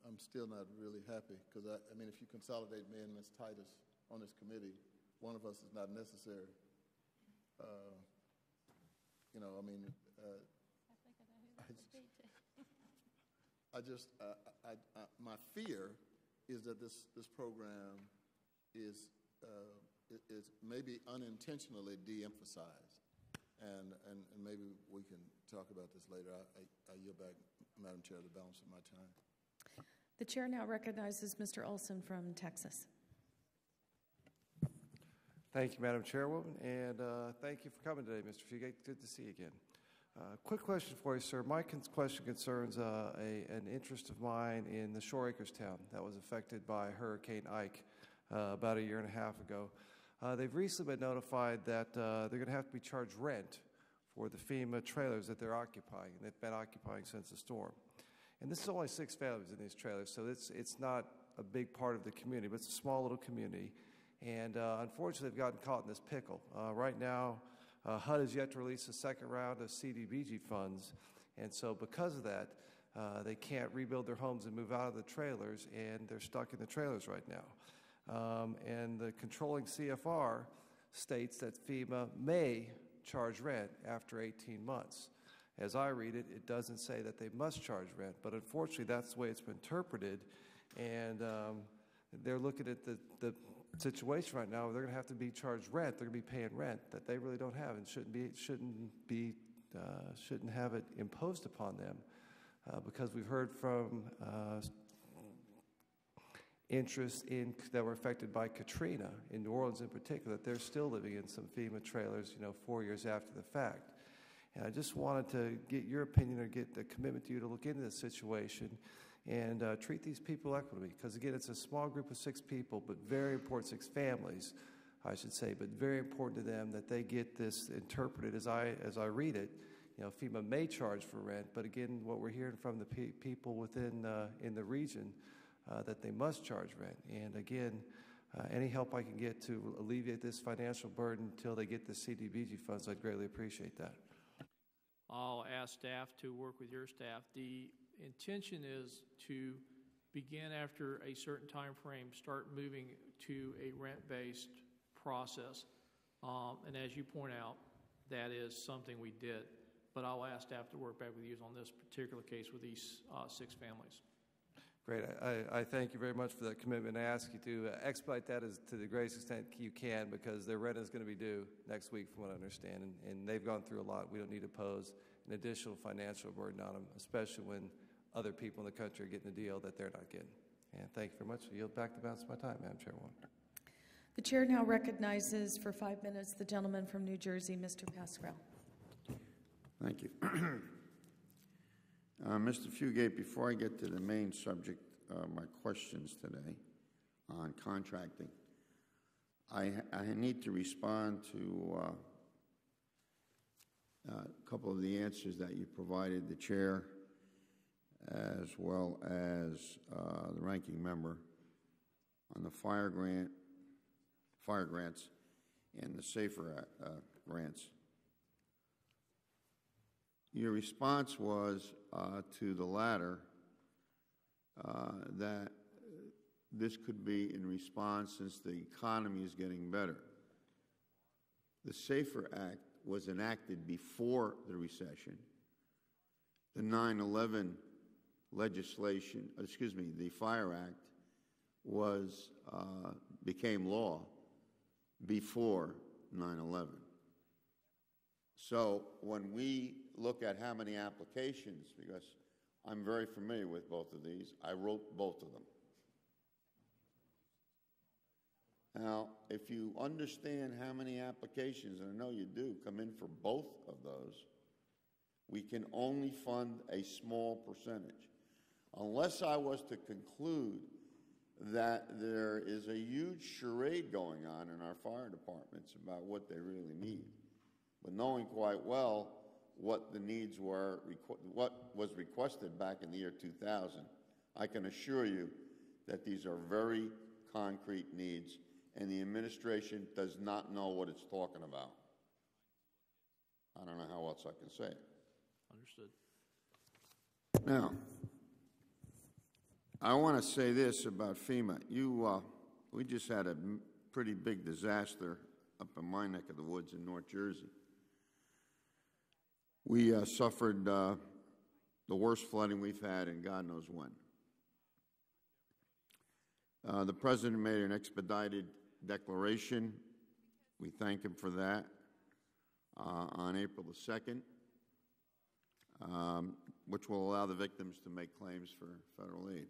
I'm still not really happy because, I mean, if you consolidate me and Ms. Titus on this committee, one of us is not necessary. You know, I mean, my fear is that this program is maybe unintentionally de-emphasized, and maybe we can talk about this later. I yield back, Madam Chair, the balance of my time. The chair now recognizes Mr. Olson from Texas. Thank you, Madam Chairwoman, and thank you for coming today, Mr. Fugate. Good to see you again. Quick question for you, sir. My question concerns an interest of mine in the Shore Acres town that was affected by Hurricane Ike about a year and a half ago. They've recently been notified that they're going to have to be charged rent for the FEMA trailers that they're occupying, and they've been occupying since the storm. And this is only 6 families in these trailers, so it's not a big part of the community, but it's a small little community. And unfortunately, they've gotten caught in this pickle. Right now, HUD has yet to release a second round of CDBG funds, and so because of that, they can't rebuild their homes and move out of the trailers, and they're stuck in the trailers right now. And the controlling CFR states that FEMA may charge rent after 18 months. As I read it, it doesn't say that they must charge rent, but unfortunately that's the way it's been interpreted, and they're looking at the situation right now where they're going to have to be charged rent. They're going to be paying rent that they really don't have and shouldn't have it imposed upon them, because we've heard from interests that were affected by Katrina in New Orleans in particular, that they're still living in some FEMA trailers, 4 years after the fact. And I just wanted to get your opinion or get the commitment to you to look into this situation and treat these people equitably. Because, again, it's a small group of 6 people, but very important, 6 families, I should say, but very important to them that they get this interpreted as I read it. FEMA may charge for rent, but, again, what we're hearing from the people within in the region, that they must charge rent. And, again, any help I can get to alleviate this financial burden until they get the CDBG funds, I'd greatly appreciate that. I'll ask staff to work with your staff. The intention is to begin after a certain time frame, start moving to a rent-based process. And as you point out, that is something we did. But I'll ask staff to work back with you on this particular case with these 6 families. Great. I thank you very much for that commitment. I ask you to expedite that to the greatest extent you can, because their rent is going to be due next week, from what I understand, and they've gone through a lot. We don't need to pose an additional financial burden on them, especially when other people in the country are getting a deal that they're not getting. And thank you very much. I yield back the balance of my time, Madam Chairwoman. The chair now recognizes for 5 minutes the gentleman from New Jersey, Mr. Pascrell. Thank you. Mr. Fugate, before I get to the main subject of my questions today on contracting, I need to respond to a couple of the answers that you provided the chair as well as the ranking member on the fire grants and the SAFER grants. Your response was to the latter that this could be in response since the economy is getting better. The SAFER Act was enacted before the recession. The 9/11 legislation, the Fire Act became law before 9/11. So when we look at how many applications, because I'm very familiar with both of these, I wrote both of them. Now, if you understand how many applications, and I know you do, come in for both of those, we can only fund a small percentage. Unless I was to conclude that there is a huge charade going on in our fire departments about what they really need. But knowing quite well what the needs were, what was requested back in the year 2000, I can assure you that these are very concrete needs, and the administration does not know what it's talking about. I don't know how else I can say it. Understood. Now, I want to say this about FEMA. We just had a pretty big disaster up in my neck of the woods in North Jersey. We suffered the worst flooding we've had in God knows when. The President made an expedited declaration. We thank him for that on April the 2nd, which will allow the victims to make claims for federal aid.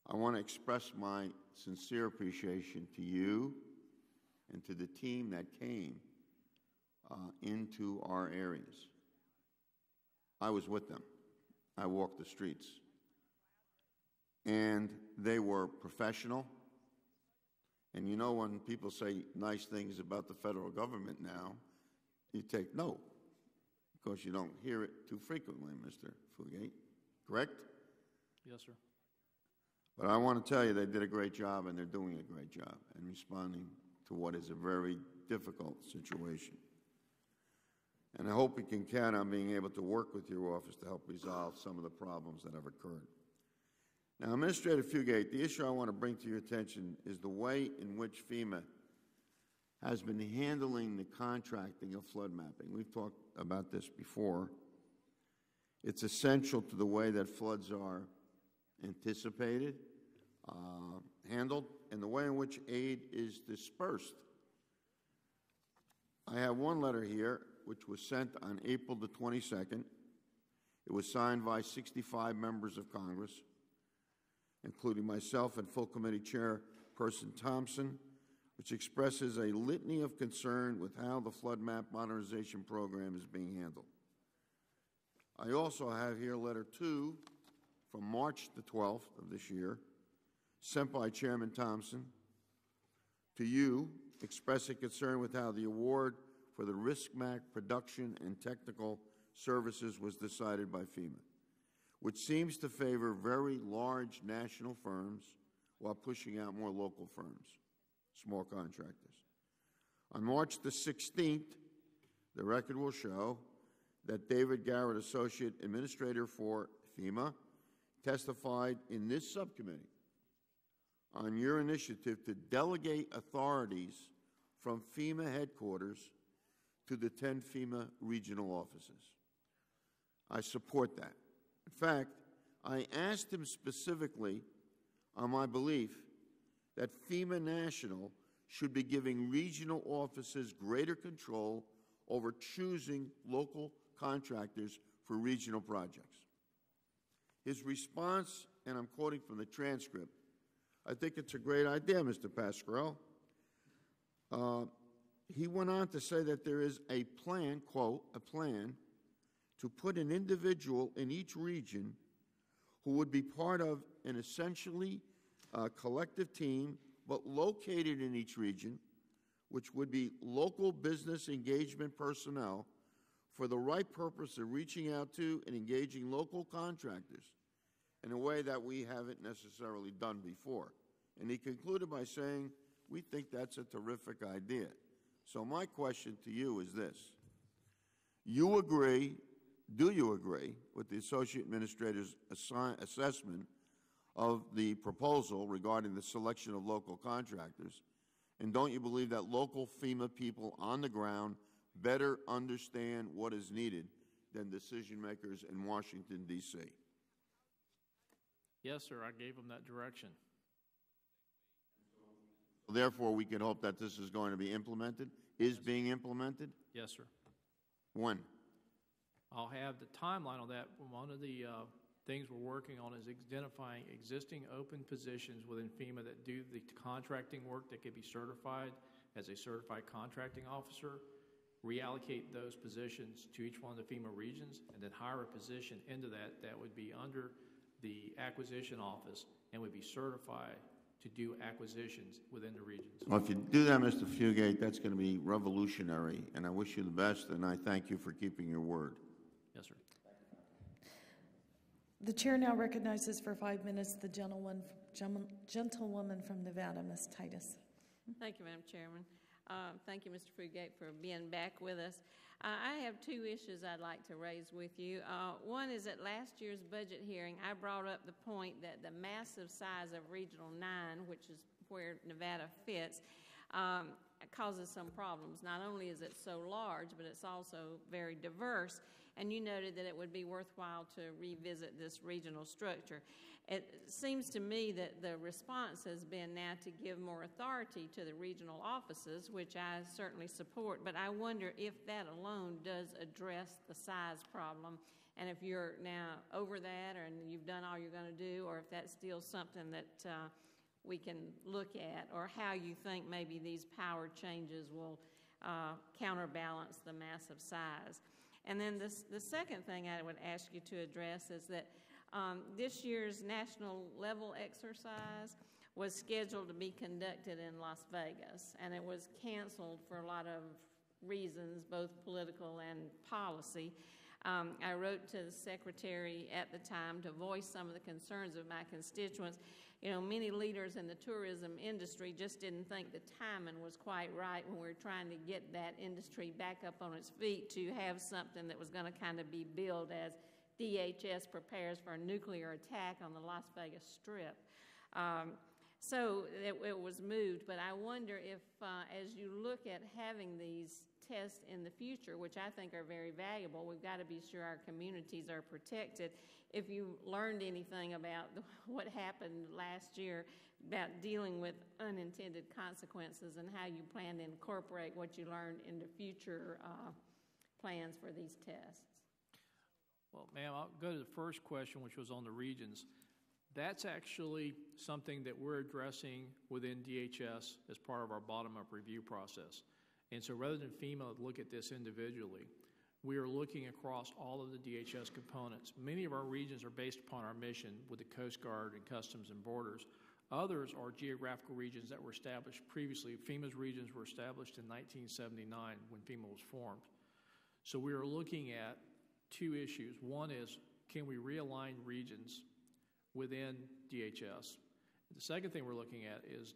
I want to express my sincere appreciation to you and to the team that came into our areas. I was with them. I walked the streets. And they were professional. And you know, when people say nice things about the federal government now, you take note, because you don't hear it too frequently, Mr. Fugate. Correct? Yes, sir. But I want to tell you they did a great job, and they're doing a great job in responding to what is a very difficult situation. And I hope we can count on being able to work with your office to help resolve some of the problems that have occurred. Now, Administrator Fugate, the issue I want to bring to your attention is the way in which FEMA has been handling the contracting of flood mapping. We've talked about this before. It's essential to the way that floods are anticipated, handled, and the way in which aid is dispersed. I have one letter here which was sent on April the 22nd. It was signed by 65 members of Congress, including myself and full committee chairperson Thompson, which expresses a litany of concern with how the flood map modernization program is being handled. I also have here letter 2 from March the 12th of this year, sent by Chairman Thompson to you, expressing concern with how the award for the risk map production and technical services was decided by FEMA, which seems to favor very large national firms while pushing out more local firms, small contractors. On March the 16th, the record will show that David Garrett, Associate Administrator for FEMA, testified in this subcommittee on your initiative to delegate authorities from FEMA headquarters to the 10 FEMA regional offices. I support that. In fact, I asked him specifically on my belief that FEMA National should be giving regional offices greater control over choosing local contractors for regional projects. His response, and I'm quoting from the transcript, I think it's a great idea, Mr. Pasquarello. He went on to say that there is a plan, quote, a plan to put an individual in each region who would be part of an essentially collective team, but located in each region, which would be local business engagement personnel for the right purpose of reaching out to and engaging local contractors in a way that we haven't necessarily done before. And he concluded by saying, we think that's a terrific idea. So my question to you is this. You agree, do you agree with the Associate Administrator's assessment of the proposal regarding the selection of local contractors? And don't you believe that local FEMA people on the ground better understand what is needed than decision makers in Washington, D.C.? Yes, sir. I gave them that direction. Therefore, we can hope that this is going to be implemented, is being implemented? Yes, sir. When? I'll have the timeline on that. One of the things we're working on is identifying existing open positions within FEMA that do the contracting work that could be certified as a certified contracting officer, reallocate those positions to each one of the FEMA regions, and then hire a position into that would be under the acquisition office and would be certified to do acquisitions within the regions. Well, if you do that, Mr. Fugate, that's going to be revolutionary, and I wish you the best, and I thank you for keeping your word. Yes, sir. The chair now recognizes for 5 minutes the gentlewoman from Nevada, Ms. Titus. Thank you, Madam Chairman. Thank you, Mr. Fugate, for being back with us. I have two issues I'd like to raise with you. One is at last year's budget hearing, I brought up the point that the massive size of Regional 9, which is where Nevada fits, causes some problems. Not only is it so large, but it's also very diverse. And you noted that it would be worthwhile to revisit this regional structure. It seems to me that the response has been now to give more authority to the regional offices, which I certainly support, but I wonder if that alone does address the size problem, and if you're now over that and you've done all you're going to do, or if that's still something that we can look at, or how you think maybe these power changes will counterbalance the massive size. And then the second thing I would ask you to address is that this year's national level exercise was scheduled to be conducted in Las Vegas, and it was canceled for a lot of reasons, both political and policy. I wrote to the secretary at the time to voice some of the concerns of my constituents. You know, many leaders in the tourism industry just didn't think the timing was quite right when we were trying to get that industry back up on its feet to have something that was going to kind of be billed as DHS prepares for a nuclear attack on the Las Vegas Strip. So it was moved, but I wonder if as you look at having these tests in the future, which I think are very valuable, we've got to be sure our communities are protected. If you learned anything about what happened last year about dealing with unintended consequences and how you plan to incorporate what you learned into future plans for these tests. Well, ma'am, I'll go to the first question, which was on the regions. That's actually something that we're addressing within DHS as part of our bottom-up review process. And so rather than FEMA look at this individually, we are looking across all of the DHS components. Many of our regions are based upon our mission with the Coast Guard and Customs and Borders. Others are geographical regions that were established previously. FEMA's regions were established in 1979 when FEMA was formed. So we are looking at two issues. One is, can we realign regions within DHS? The second thing we're looking at is,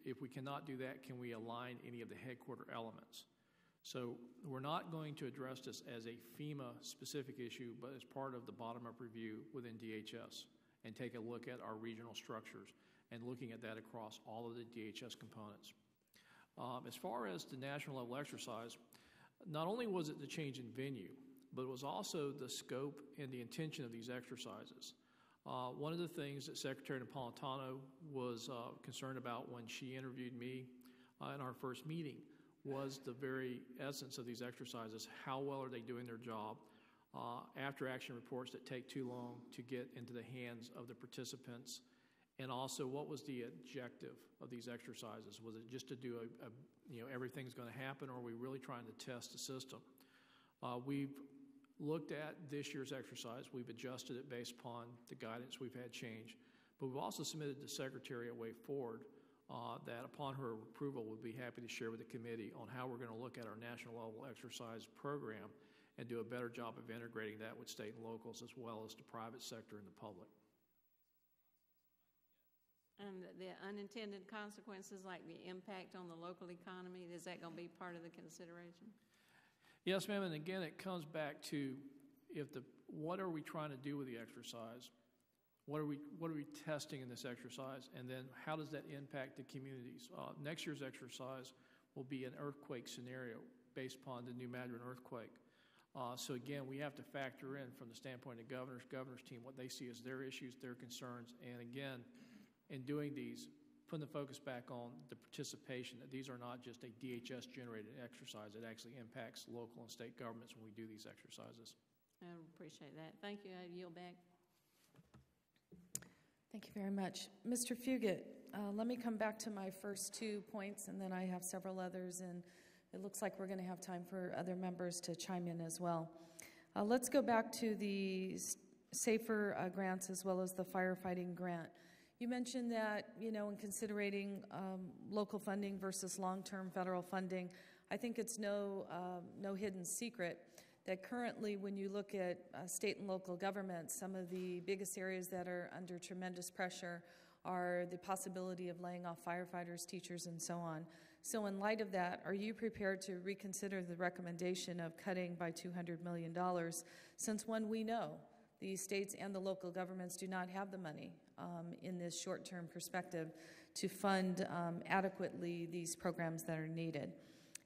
if we cannot do that, can we align any of the headquarter elements? So we're not going to address this as a FEMA-specific issue, but as part of the bottom-up review within DHS, and take a look at our regional structures and looking at that across all of the DHS components. As far as the national level exercise, not only was it the change in venue, but it was also the scope and the intention of these exercises. One of the things that Secretary Napolitano was concerned about when she interviewed me in our first meeting was the very essence of these exercises. How well are they doing their job? After action reports that take too long to get into the hands of the participants, and also what was the objective of these exercises? Was it just to do everything's going to happen, or are we really trying to test the system? We've looked at this year's exercise. We've adjusted it based upon the guidance we've had change, but we've also submitted to Secretary a way forward that upon her approval we'll be happy to share with the committee on how we're going to look at our national level exercise program and do a better job of integrating that with state and locals as well as the private sector and the public. And the unintended consequences, like the impact on the local economy, is that going to be part of the consideration? Yes, ma'am, and again, it comes back to what are we trying to do with the exercise? What are we testing in this exercise? And then how does that impact the communities? Next year's exercise will be an earthquake scenario based upon the New Madrid earthquake. So again, we have to factor in from the standpoint of governor's team, what they see as their issues, their concerns, and again, in doing these, putting the focus back on the participation, that these are not just a DHS-generated exercise. It actually impacts local and state governments when we do these exercises. I appreciate that. Thank you. I yield back. Thank you very much. Mr. Fugate, let me come back to my first 2 points, and then I have several others, and it looks like we're going to have time for other members to chime in as well. Let's go back to the SAFER grants as well as the firefighting grant. You mentioned that, in considering local funding versus long-term federal funding, I think it's no hidden secret that currently when you look at state and local governments, some of the biggest areas that are under tremendous pressure are the possibility of laying off firefighters, teachers, and so on. So in light of that, are you prepared to reconsider the recommendation of cutting by $200 million, since one, we know the states and the local governments do not have the money in this short-term perspective to fund adequately these programs that are needed?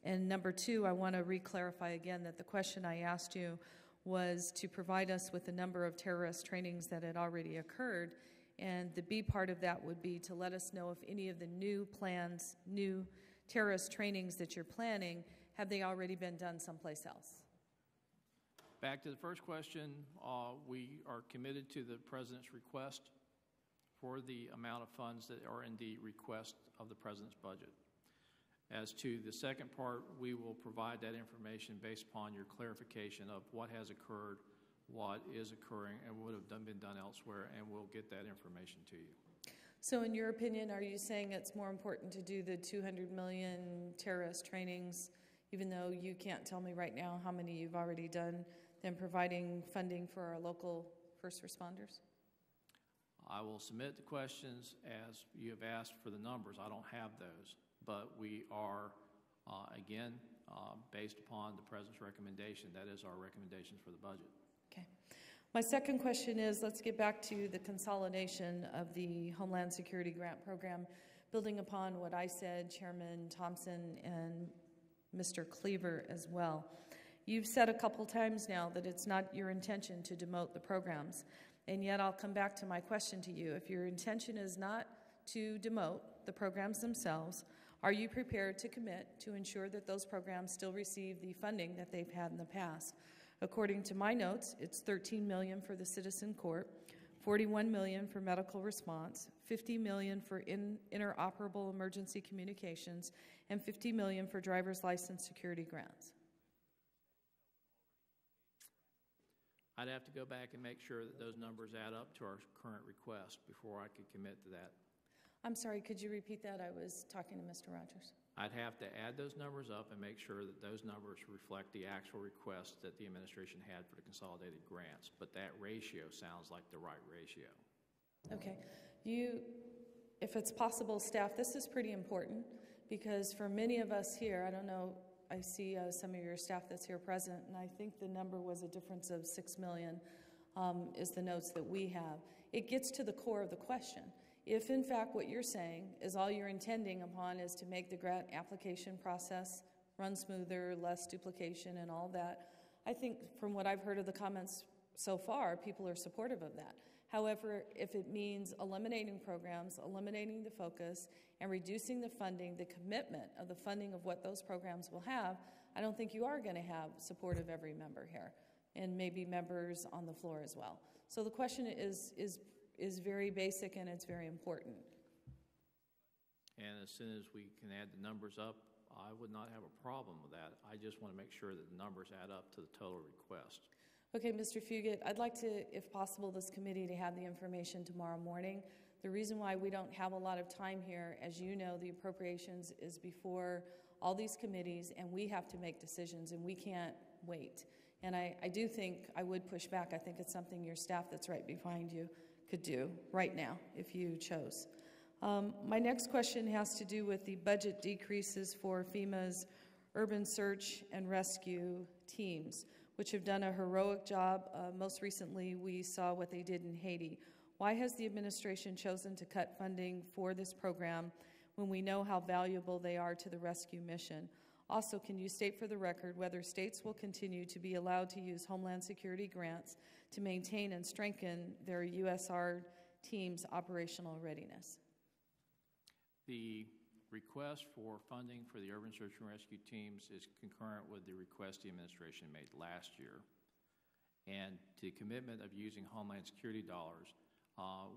And number two, I want to re-clarify again that the question I asked you was to provide us with the number of terrorist trainings that had already occurred, and the B part of that would be to let us know if any of the new plans, new terrorist trainings that you're planning, have they already been done someplace else? Back to the first question, we are committed to the President's request for the amount of funds that are in the request of the President's budget. As to the second part, we will provide that information based upon your clarification of what has occurred, what is occurring, and what have been done elsewhere, and we'll get that information to you. So in your opinion, are you saying it's more important to do the 200 million terrorist trainings, even though you can't tell me right now how many you've already done, than providing funding for our local first responders? I will submit the questions as you have asked for the numbers. I don't have those, but we are, again, based upon the President's recommendation. That is our recommendations for the budget. Okay. My second question is, let's get back to the consolidation of the Homeland Security Grant Program, building upon what I said, Chairman Thompson and Mr. Cleaver as well. You've said a couple times now that it's not your intention to demote the programs, and yet I'll come back to my question to you. If your intention is not to demote the programs themselves, are you prepared to commit to ensure that those programs still receive the funding that they've had in the past? According to my notes, it's $13 million for the Citizen Court, $41 million for medical response, $50 million for interoperable emergency communications, and $50 million for driver's license security grants. I'd have to go back and make sure that those numbers add up to our current request before I could commit to that. I'm sorry, could you repeat that? I was talking to Mr. Rogers. I'd have to add those numbers up and make sure that those numbers reflect the actual request that the administration had for the consolidated grants, but that ratio sounds like the right ratio. Okay. If it's possible, staff, this is pretty important because for many of us here, I don't know, I see some of your staff that's here present, and I think the number was a difference of $6 million is the notes that we have. It gets to the core of the question. If, in fact, what you're saying is all you're intending upon is to make the grant application process run smoother, less duplication and all that, I think from what I've heard of the comments so far, people are supportive of that. However, if it means eliminating programs, eliminating the focus, and reducing the funding, the commitment of the funding of what those programs will have, I don't think you are going to have support of every member here, and maybe members on the floor as well. So the question is very basic and it's very important. And as soon as we can add the numbers up, I would not have a problem with that. I just want to make sure that the numbers add up to the total request. Okay, Mr. Fugate, I'd like to, if possible, this committee to have the information tomorrow morning. The reason why we don't have a lot of time here, as you know, the appropriations is before all these committees, and we have to make decisions, and we can't wait. And I do think I would push back. I think it's something your staff that's right behind you could do right now if you chose. My next question has to do with the budget decreases for FEMA's urban search and rescue teams, which have done a heroic job. Most recently, we saw what they did in Haiti. Why has the administration chosen to cut funding for this program when we know how valuable they are to the rescue mission? Also, can you state for the record whether states will continue to be allowed to use Homeland Security grants to maintain and strengthen their USR team's operational readiness? The request for funding for the urban search and rescue teams is concurrent with the request the administration made last year. And the commitment of using Homeland Security dollars,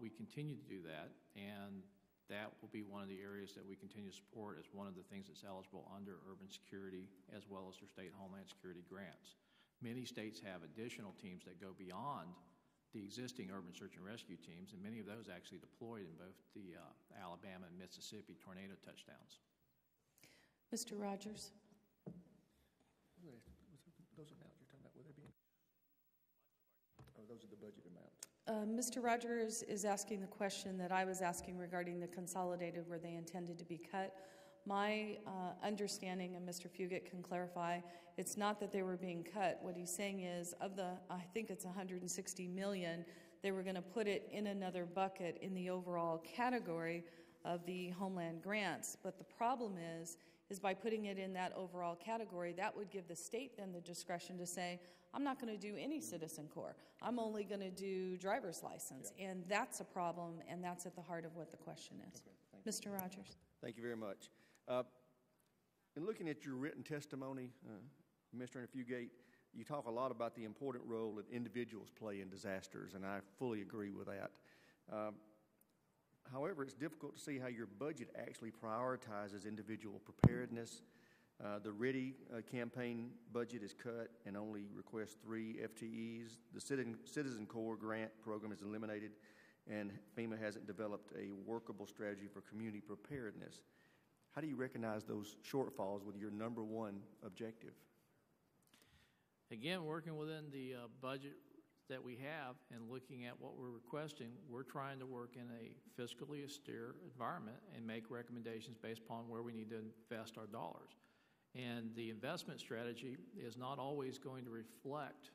we continue to do that, and that will be one of the areas that we continue to support as one of the things that's eligible under urban security as well as their state Homeland Security grants. Many states have additional teams that go beyond the existing urban search and rescue teams, and many of those actually deployed in both the Alabama and Mississippi tornado touchdowns. Mr. Rogers. Those amounts you're talking about, will they be? Oh, those are the budget amounts. Mr. Rogers is asking the question that I was asking regarding the consolidated where they intended to be cut. My understanding, and Mr. Fugate can clarify, it's not that they were being cut. What he's saying is, of the, I think it's $160 million, they were going to put it in another bucket in the overall category of the Homeland grants. But the problem is by putting it in that overall category, that would give the state then the discretion to say, I'm not going to do any citizen corps. I'm only going to do driver's license. Yeah. And that's a problem, and that's at the heart of what the question is. Okay, Mr. Rogers. Thank you very much. In looking at your written testimony, Mr. Fugate, you talk a lot about the important role that individuals play in disasters, and I fully agree with that. However, it's difficult to see how your budget actually prioritizes individual preparedness. The READY campaign budget is cut and only requests 3 FTEs. The Citizen Corps grant program is eliminated, and FEMA hasn't developed a workable strategy for community preparedness. How do you recognize those shortfalls with your number one objective? Again, working within the budget that we have and looking at what we're requesting, we're trying to work in a fiscally austere environment and make recommendations based upon where we need to invest our dollars. And the investment strategy is not always going to reflect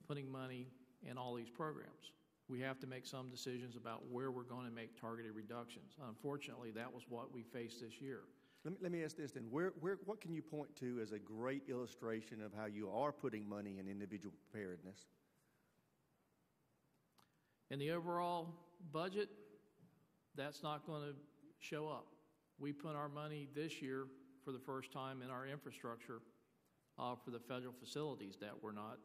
putting money in all these programs. We have to make some decisions about where we're going to make targeted reductions. Unfortunately, that was what we faced this year. Let me ask this then. What can you point to as a great illustration of how you are putting money in individual preparedness? In the overall budget, that's not going to show up. We put our money this year for the first time in our infrastructure for the federal facilities that were not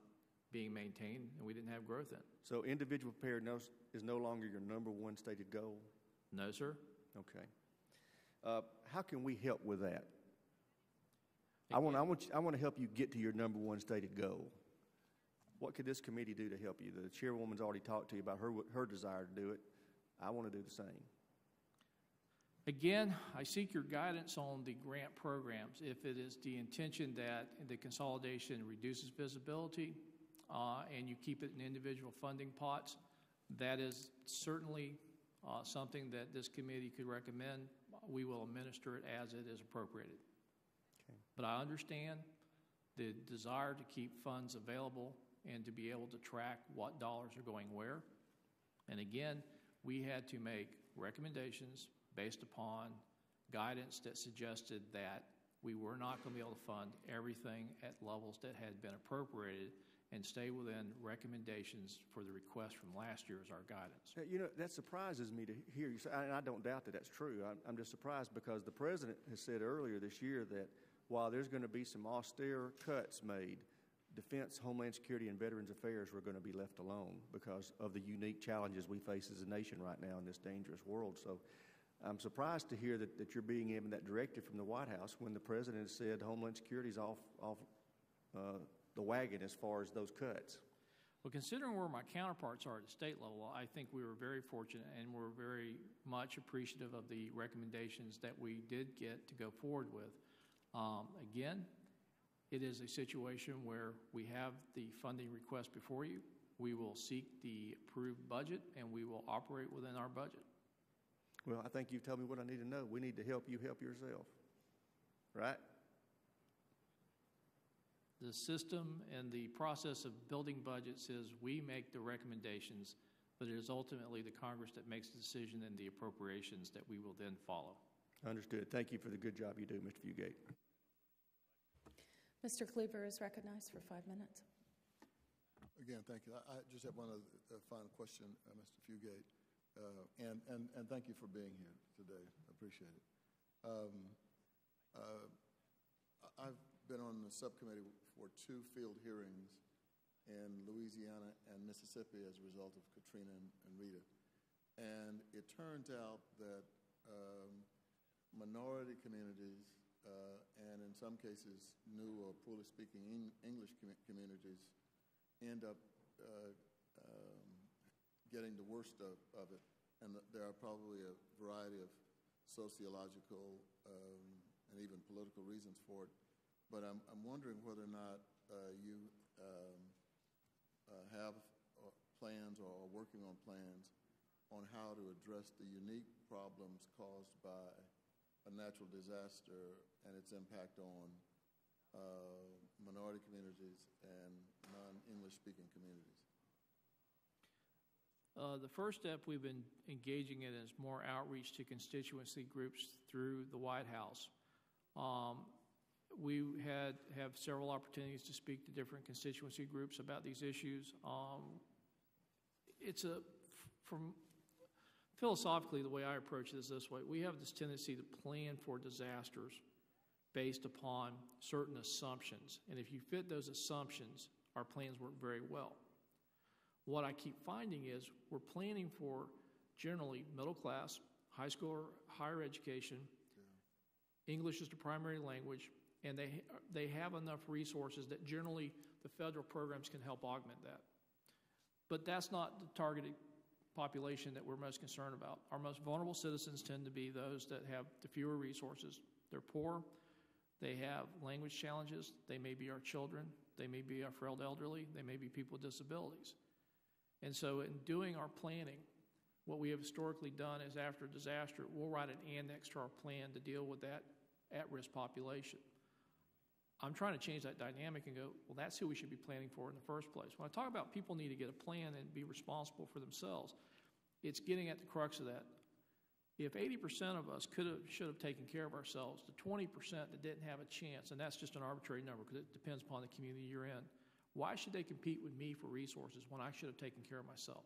being maintained and we didn't have growth in. So individual preparedness is no longer your number one stated goal? No, sir. Okay. How can we help with that? I want to help you get to your number one stated goal. What could this committee do to help you? The chairwoman's already talked to you about her desire to do it. I want to do the same. Again, I seek your guidance on the grant programs. If it is the intention that the consolidation reduces visibility and you keep it in individual funding pots, that is certainly something that this committee could recommend. We will administer it as it is appropriated. Okay. But I understand the desire to keep funds available and to be able to track what dollars are going where. And again, we had to make recommendations based upon guidance that suggested that we were not going to be able to fund everything at levels that had been appropriated and stay within recommendations for the request from last year as our guidance. You know, that surprises me to hear you say, and I don't doubt that that's true. I'm just surprised because the president has said earlier this year that while there's going to be some austere cuts made, Defense, Homeland Security, and Veterans Affairs were going to be left alone because of the unique challenges we face as a nation right now in this dangerous world. So I'm surprised to hear that you're being given that directive from the White House when the president has said Homeland Security is off the wagon as far as those cuts. Well, considering where my counterparts are at the state level, I think we were very fortunate and we're very much appreciative of the recommendations that we did get to go forward with. Again, it is a situation where we have the funding request before you. We will seek the approved budget and we will operate within our budget. Well, I think you've told me what I need to know. We need to help you help yourself, right? The system and the process of building budgets is we make the recommendations, but it is ultimately the Congress that makes the decision and the appropriations that we will then follow. Understood. Thank you for the good job you do, Mr. Fugate. Mr. Cleaver is recognized for 5 minutes. Again, thank you. I just have one final question, Mr. Fugate, and thank you for being here today. I appreciate it. I've been on the subcommittee for 2 field hearings in Louisiana and Mississippi as a result of Katrina and Rita. And it turns out that minority communities and in some cases new or poorly speaking English communities end up getting the worst of it, and there are probably a variety of sociological and even political reasons for it. But I'm wondering whether or not you have plans or are working on plans on how to address the unique problems caused by a natural disaster and its impact on minority communities and non-English speaking communities. The first step we've been engaging in is more outreach to constituency groups through the White House. We have several opportunities to speak to different constituency groups about these issues. From philosophically, the way I approach it is this way. We have this tendency to plan for disasters based upon certain assumptions. And if you fit those assumptions, our plans work very well. What I keep finding is we're planning for generally middle class, high school or higher education, English is the primary language, and they have enough resources that generally the federal programs can help augment that. But that's not the targeted population that we're most concerned about. Our most vulnerable citizens tend to be those that have the fewer resources. They're poor, they have language challenges, they may be our children, they may be our frail elderly, they may be people with disabilities. And so in doing our planning, what we have historically done is after a disaster, we'll write an annex to our plan to deal with that at-risk population. I'm trying to change that dynamic and go, well, that's who we should be planning for in the first place. When I talk about people need to get a plan and be responsible for themselves, it's getting at the crux of that. If 80% of us should have taken care of ourselves, the 20% that didn't have a chance, and that's just an arbitrary number because it depends upon the community you're in, why should they compete with me for resources when I should have taken care of myself?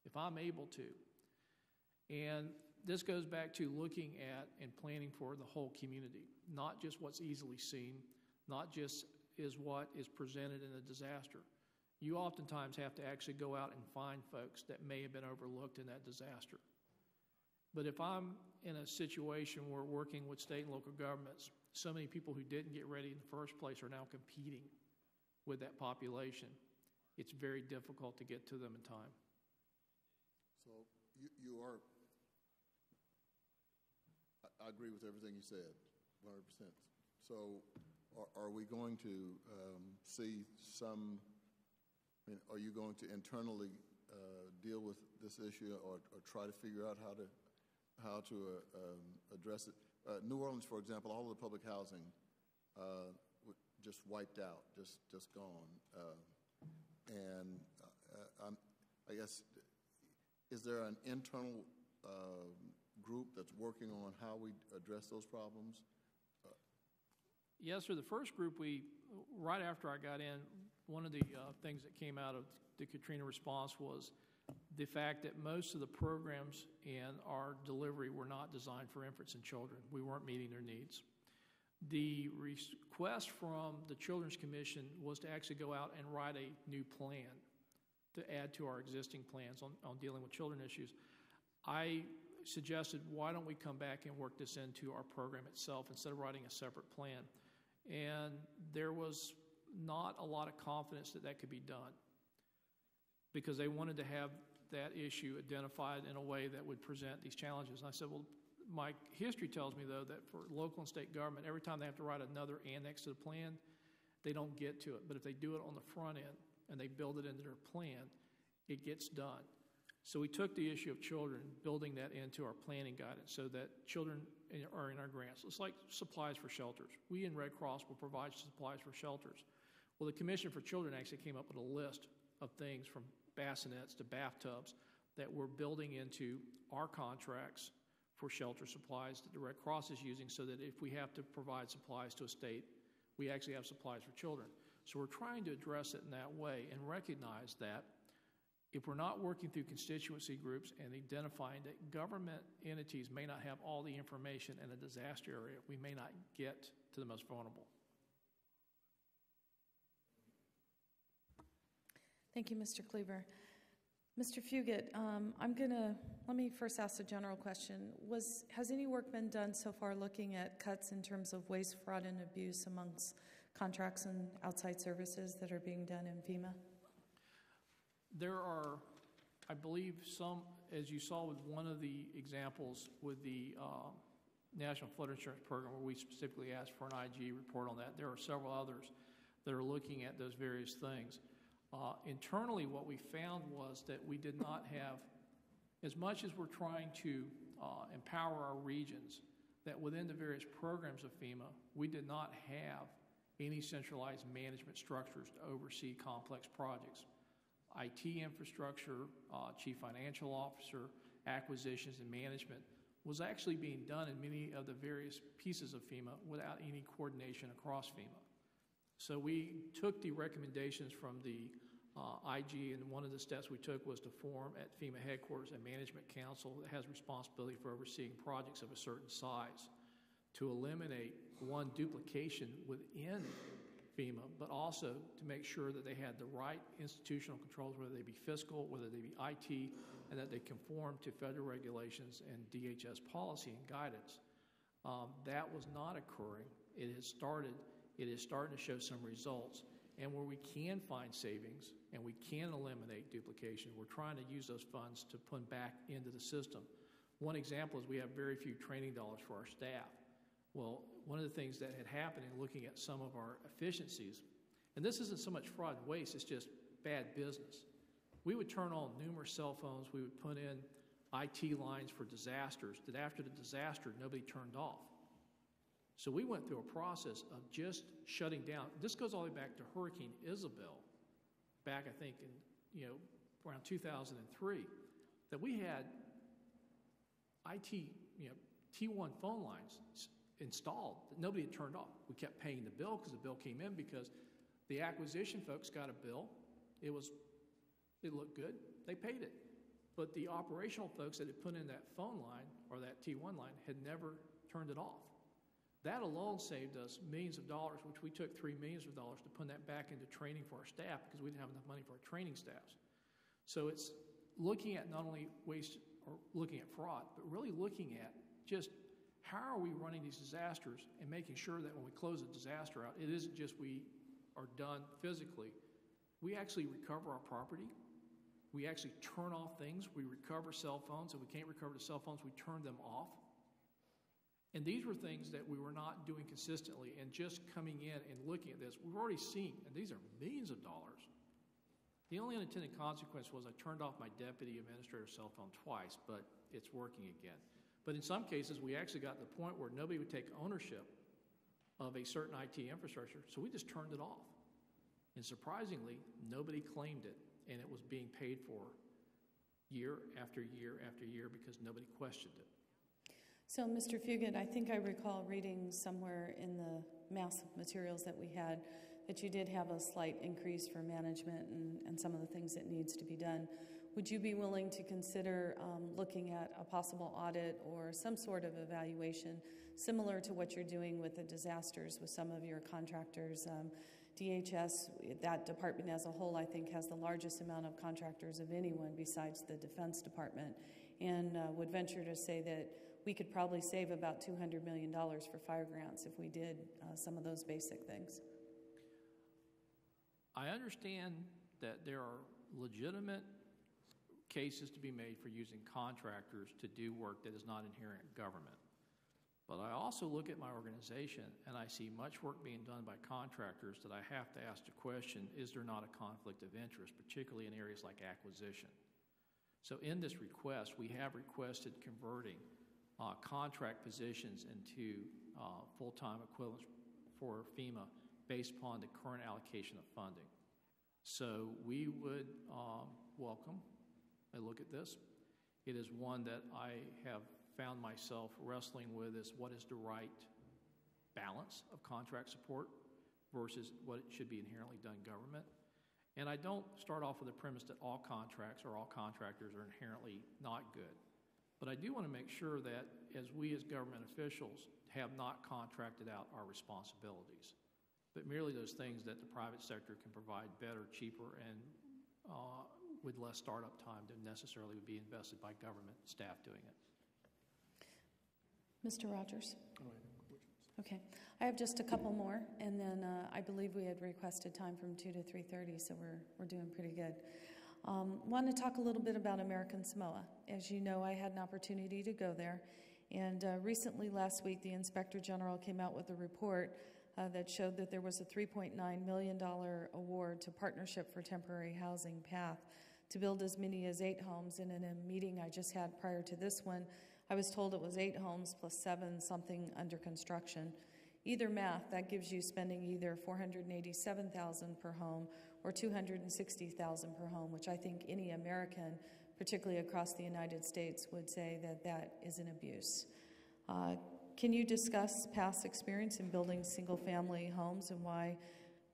If I'm able to. And this goes back to looking at and planning for the whole community, not just what's easily seen, not just is what is presented in a disaster. You oftentimes have to actually go out and find folks that may have been overlooked in that disaster. But if I'm in a situation where working with state and local governments, so many people who didn't get ready in the first place are now competing with that population, it's very difficult to get to them in time. So you are, I agree with everything you said, 100%. So are we going to see some, are you going to internally deal with this issue or try to figure out how to address it? New Orleans, for example, all of the public housing just wiped out, just gone. And I guess, is there an internal group that's working on how we address those problems? Yes, sir. The first group, right after I got in, one of the things that came out of the Katrina response was the fact that most of the programs in our delivery were not designed for infants and children. We weren't meeting their needs. The request from the Children's Commission was to actually go out and write a new plan to add to our existing plans on dealing with children issues. I suggested, why don't we come back and work this into our program itself instead of writing a separate plan? And there was not a lot of confidence that that could be done because they wanted to have that issue identified in a way that would present these challenges. And I said, well, my history tells me, though, that for local and state government, every time they have to write another annex to the plan, they don't get to it. But if they do it on the front end and they build it into their plan, it gets done. So we took the issue of children, building that into our planning guidance so that children are in our grants. It's like supplies for shelters. We in Red Cross will provide supplies for shelters. Well, the Commission for Children actually came up with a list of things from bassinets to bathtubs that we're building into our contracts for shelter supplies that the Red Cross is using so that if we have to provide supplies to a state, we actually have supplies for children. So we're trying to address it in that way and recognize that if we're not working through constituency groups and identifying that government entities may not have all the information in a disaster area, we may not get to the most vulnerable. Thank you, Mr. Cleaver. Mr. Fugate, let me first ask a general question. Has any work been done so far looking at cuts in terms of waste, fraud, and abuse amongst contracts and outside services that are being done in FEMA? There are, I believe some, as you saw with one of the examples with the National Flood Insurance Program, where we specifically asked for an IG report on that, there are several others that are looking at those various things. Internally, what we found was that we did not have, as much as we're trying to empower our regions, that within the various programs of FEMA, we did not have any centralized management structures to oversee complex projects. IT infrastructure, chief financial officer, acquisitions and management was actually being done in many of the various pieces of FEMA without any coordination across FEMA. So we took the recommendations from the IG, and one of the steps we took was to form at FEMA headquarters a management council that has responsibility for overseeing projects of a certain size to eliminate, one, duplication within FEMA, but also to make sure that they had the right institutional controls, whether they be fiscal, whether they be IT, and that they conform to federal regulations and DHS policy and guidance. That was not occurring. It is starting to show some results. And where we can find savings and we can eliminate duplication, we're trying to use those funds to put back into the system. One example is we have very few training dollars for our staff. Well, one of the things that had happened in looking at some of our efficiencies, and this isn't so much fraud and waste, it's just bad business. We would turn on numerous cell phones, we would put in IT lines for disasters that after the disaster, nobody turned off. So we went through a process of just shutting down. This goes all the way back to Hurricane Isabel, back I think in around 2003, that we had IT T1 phone lines installed that nobody had turned off. We kept paying the bill because the bill came in because the acquisition folks got a bill. It looked good. They paid it. But the operational folks that had put in that phone line or that T1 line had never turned it off. That alone saved us millions of dollars, which we took $3 million to put that back into training for our staff because we didn't have enough money for our training staffs. So it's looking at not only waste or looking at fraud, but really looking at just how are we running these disasters and making sure that when we close a disaster out, it isn't just we are done physically. We actually recover our property. We actually turn off things. We recover cell phones. If we can't recover the cell phones, we turn them off. And these were things that we were not doing consistently, and just coming in and looking at this, we've already seen, and these are millions of dollars. The only unintended consequence was I turned off my deputy administrator's cell phone twice, but it's working again. But in some cases, we actually got to the point where nobody would take ownership of a certain IT infrastructure, so we just turned it off. And surprisingly, nobody claimed it, and it was being paid for year after year after year because nobody questioned it. So, Mr. Fugate, I think I recall reading somewhere in the massive materials that we had that you did have a slight increase for management and some of the things that needs to be done. Would you be willing to consider looking at a possible audit or some sort of evaluation similar to what you're doing with the disasters with some of your contractors? DHS, that department as a whole, I think, has the largest amount of contractors of anyone besides the Defense Department, and would venture to say that we could probably save about $200 million for fire grants if we did some of those basic things. I understand that there are legitimate cases to be made for using contractors to do work that is not inherent in government. But I also look at my organization and I see much work being done by contractors that I have to ask the question, is there not a conflict of interest, particularly in areas like acquisition? So in this request, we have requested converting contract positions into full-time equivalents for FEMA based upon the current allocation of funding. So we would welcome a look at this. It is one that I have found myself wrestling with, is what is the right balance of contract support versus what it should be inherently done government. And I don't start off with the premise that all contracts or all contractors are inherently not good. But I do want to make sure that as we as government officials have not contracted out our responsibilities, but merely those things that the private sector can provide better, cheaper, and with less startup time than necessarily would be invested by government staff doing it. Mr. Rogers? Okay. I have just a couple more, and then I believe we had requested time from 2 to 3:30, so we're doing pretty good. Want to talk a little bit about American Samoa. As you know, I had an opportunity to go there, and recently, last week, the Inspector General came out with a report that showed that there was a $3.9 million award to Partnership for Temporary Housing, PATH, to build as many as 8 homes. And in a meeting I just had prior to this one, I was told it was 8 homes plus 7 something under construction. Either math, that gives you spending either $487,000 per home or $260,000 per home, which I think any American, particularly across the United States, would say that that is an abuse. Can you discuss past experience in building single-family homes and why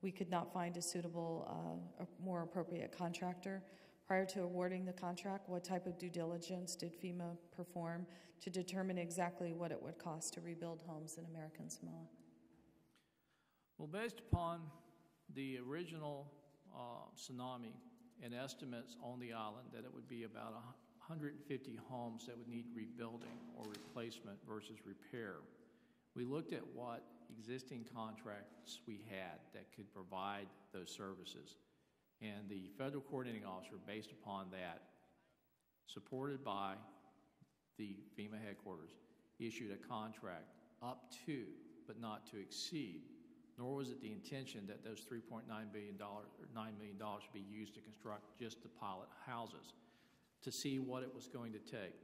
we could not find a suitable, more appropriate contractor? Prior to awarding the contract, what type of due diligence did FEMA perform to determine exactly what it would cost to rebuild homes in American Samoa? Well, based upon the original tsunami and estimates on the island that it would be about 150 homes that would need rebuilding or replacement versus repair, we looked at what existing contracts we had that could provide those services. And the federal coordinating officer, based upon that, supported by the FEMA headquarters, issued a contract up to, but not to exceed, nor was it the intention that those $3.9 billion or $9 million should be used to construct just the pilot houses, to see what it was going to take.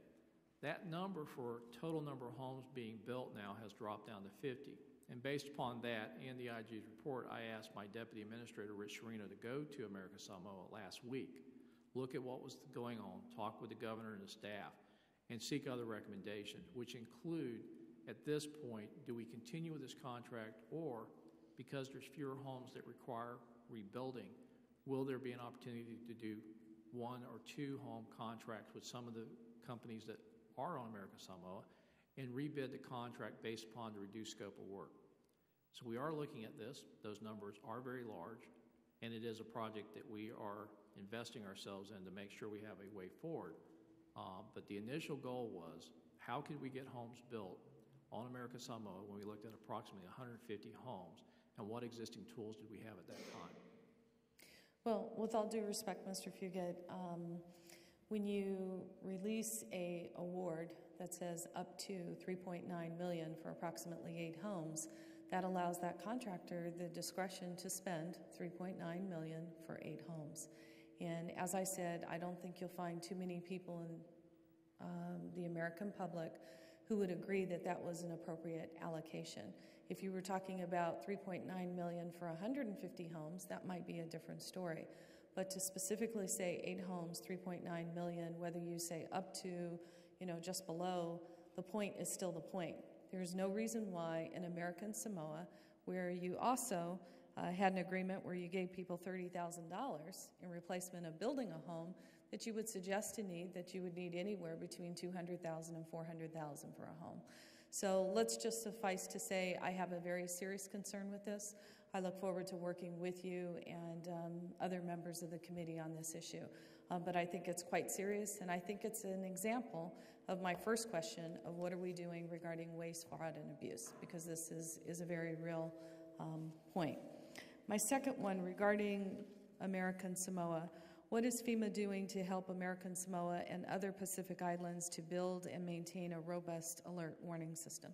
That number for total number of homes being built now has dropped down to 50. And based upon that and the IG's report, I asked my Deputy Administrator, Rich Serino, to go to America Samoa last week, look at what was going on, talk with the governor and the staff, and seek other recommendations, which include, at this point, do we continue with this contract, or because there's fewer homes that require rebuilding, will there be an opportunity to do 1 or 2 home contracts with some of the companies that are on America Samoa and rebid the contract based upon the reduced scope of work? So we are looking at this. Those numbers are very large, and it is a project that we are investing ourselves in to make sure we have a way forward. But the initial goal was, how could we get homes built on America Samoa when we looked at approximately 150 homes, and what existing tools did we have at that time? Well, with all due respect, Mr. Fugate, when you release a award that says up to $3.9 million for approximately 8 homes, that allows that contractor the discretion to spend $3.9 million for 8 homes. And as I said, I don't think you'll find too many people in the American public who would agree that that was an appropriate allocation. If you were talking about $3.9 million for 150 homes, that might be a different story. But to specifically say 8 homes, $3.9 million, whether you say up to, just below, the point is still the point. There's no reason why in American Samoa, where you also had an agreement where you gave people $30,000 in replacement of building a home, that you would suggest that you would need anywhere between $200,000 and $400,000 for a home. So let's just suffice to say I have a very serious concern with this. I look forward to working with you and other members of the committee on this issue. But I think it's quite serious, and I think it's an example of my first question of what are we doing regarding waste, fraud, and abuse, because this is a very real point. My second one regarding American Samoa, what is FEMA doing to help American Samoa and other Pacific Islands to build and maintain a robust alert warning system?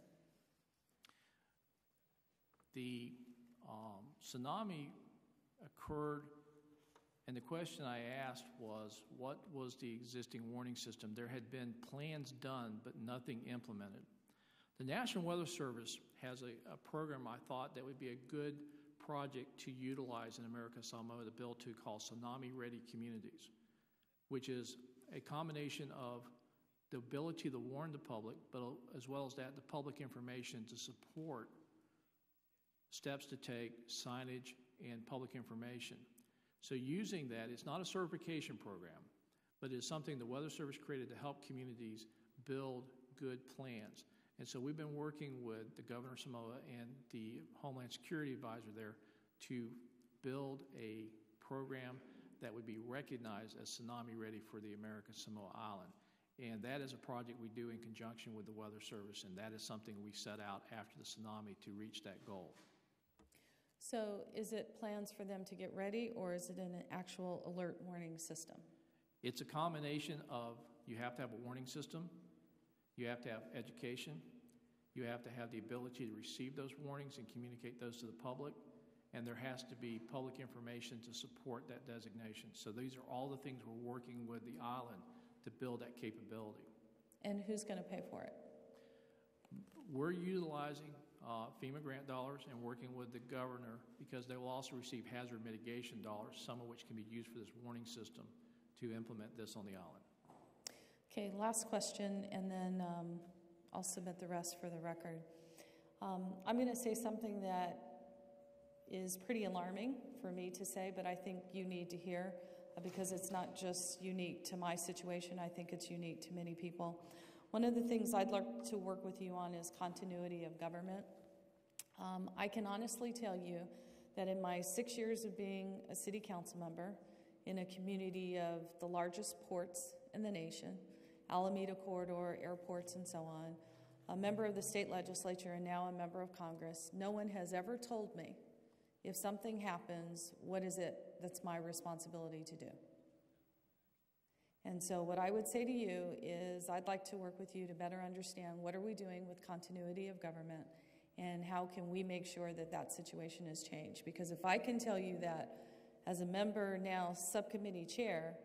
The tsunami occurred, and the question I asked was, what was the existing warning system? There had been plans done, but nothing implemented. The National Weather Service has a program I thought that would be a good project to utilize in America Samoa to build to called Tsunami Ready Communities, which is a combination of the ability to warn the public, but as well as that, the public information to support steps to take, signage, and public information. So using that, it's not a certification program, but it's something the Weather Service created to help communities build good plans. And so we've been working with the Governor of Samoa and the Homeland Security Advisor there to build a program that would be recognized as tsunami ready for the American Samoa Island. And that is a project we do in conjunction with the Weather Service, and that is something we set out after the tsunami to reach that goal. So is it plans for them to get ready, or is it an actual alert warning system? It's a combination of you have to have a warning system, you have to have education, you have to have the ability to receive those warnings and communicate those to the public, and there has to be public information to support that designation. So these are all the things we're working with the island to build that capability. And who's going to pay for it? We're utilizing FEMA grant dollars and working with the governor because they will also receive hazard mitigation dollars, some of which can be used for this warning system to implement this on the island. Okay, last question, and then I'll submit the rest for the record. I'm going to say something that is pretty alarming for me to say, but I think you need to hear because it's not just unique to my situation. I think it's unique to many people. One of the things I'd like to work with you on is continuity of government. I can honestly tell you that in my 6 years of being a city council member in a community of the largest ports in the nation, Alameda Corridor, airports, and so on, a member of the state legislature and now a member of Congress, no one has ever told me, if something happens, what is it that's my responsibility to do? And so what I would say to you is I'd like to work with you to better understand what are we doing with continuity of government and how can we make sure that that situation is changed. Because if I can tell you that as a member now subcommittee chair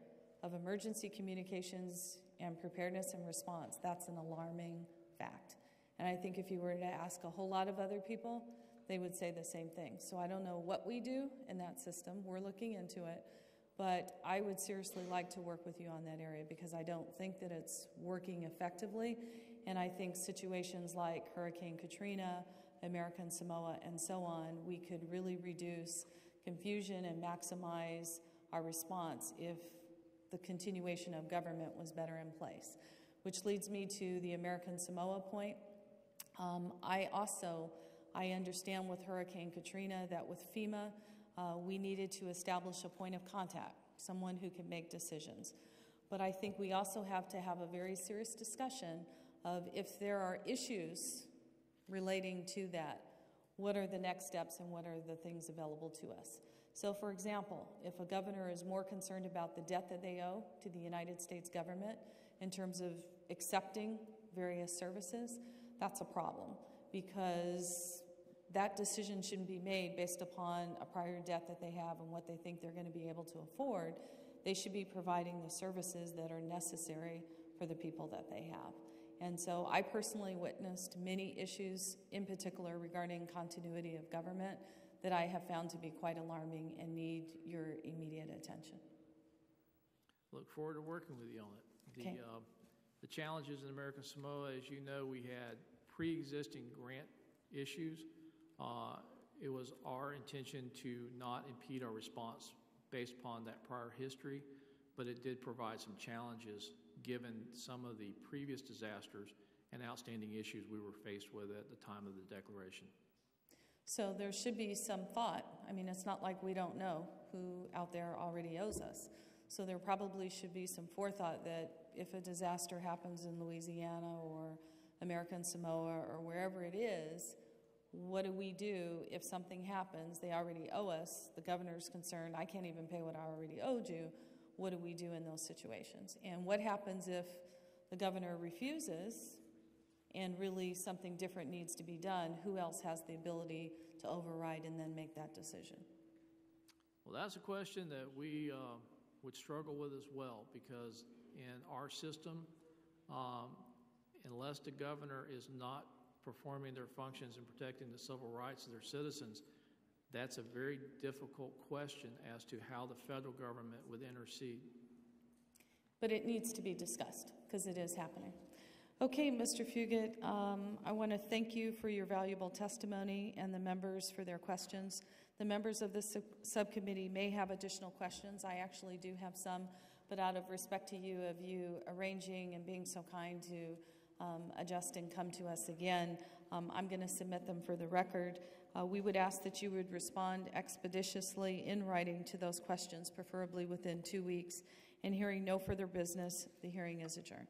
of emergency communications and preparedness and response, that's an alarming fact. And I think if you were to ask a whole lot of other people, they would say the same thing. So I don't know what we do in that system. We're looking into it. But I would seriously like to work with you on that area because I don't think that it's working effectively. And I think situations like Hurricane Katrina, American Samoa, and so on, we could really reduce confusion and maximize our response if the continuation of government was better in place. Which leads me to the American Samoa point. I understand with Hurricane Katrina that with FEMA, we needed to establish a point of contact, someone who can make decisions. But I think we also have to have a very serious discussion of if there are issues relating to that, what are the next steps and what are the things available to us. So, for example, if a governor is more concerned about the debt that they owe to the United States government in terms of accepting various services, that's a problem because that decision shouldn't be made based upon a prior debt that they have and what they think they're going to be able to afford. They should be providing the services that are necessary for the people that they have. And so I personally witnessed many issues, in particular regarding continuity of government, that I have found to be quite alarming and need your immediate attention. Look forward to working with you on it. Okay. The challenges in American Samoa, as you know, we had pre-existing grant issues. It was our intention to not impede our response based upon that prior history, but it did provide some challenges given some of the previous disasters and outstanding issues we were faced with at the time of the declaration. So there should be some thought. I mean, it's not like we don't know who out there already owes us. So there probably should be some forethought that if a disaster happens in Louisiana or American Samoa or wherever it is, what do we do if something happens? They already owe us. The governor's concerned, I can't even pay what I already owed you. What do we do in those situations? And what happens if the governor refuses and really something different needs to be done? Who else has the ability to override and then make that decision? Well, that's a question that we would struggle with as well, because in our system, unless the governor is not performing their functions and protecting the civil rights of their citizens, that's a very difficult question as to how the federal government would intercede. But it needs to be discussed because it is happening. Okay, Mr. Fugate, I want to thank you for your valuable testimony and the members for their questions. The members of this subcommittee may have additional questions. I actually do have some, but out of respect to you, of you arranging and being so kind to adjust and come to us again, I'm going to submit them for the record. We would ask that you would respond expeditiously in writing to those questions, preferably within 2 weeks. And hearing no further business, the hearing is adjourned.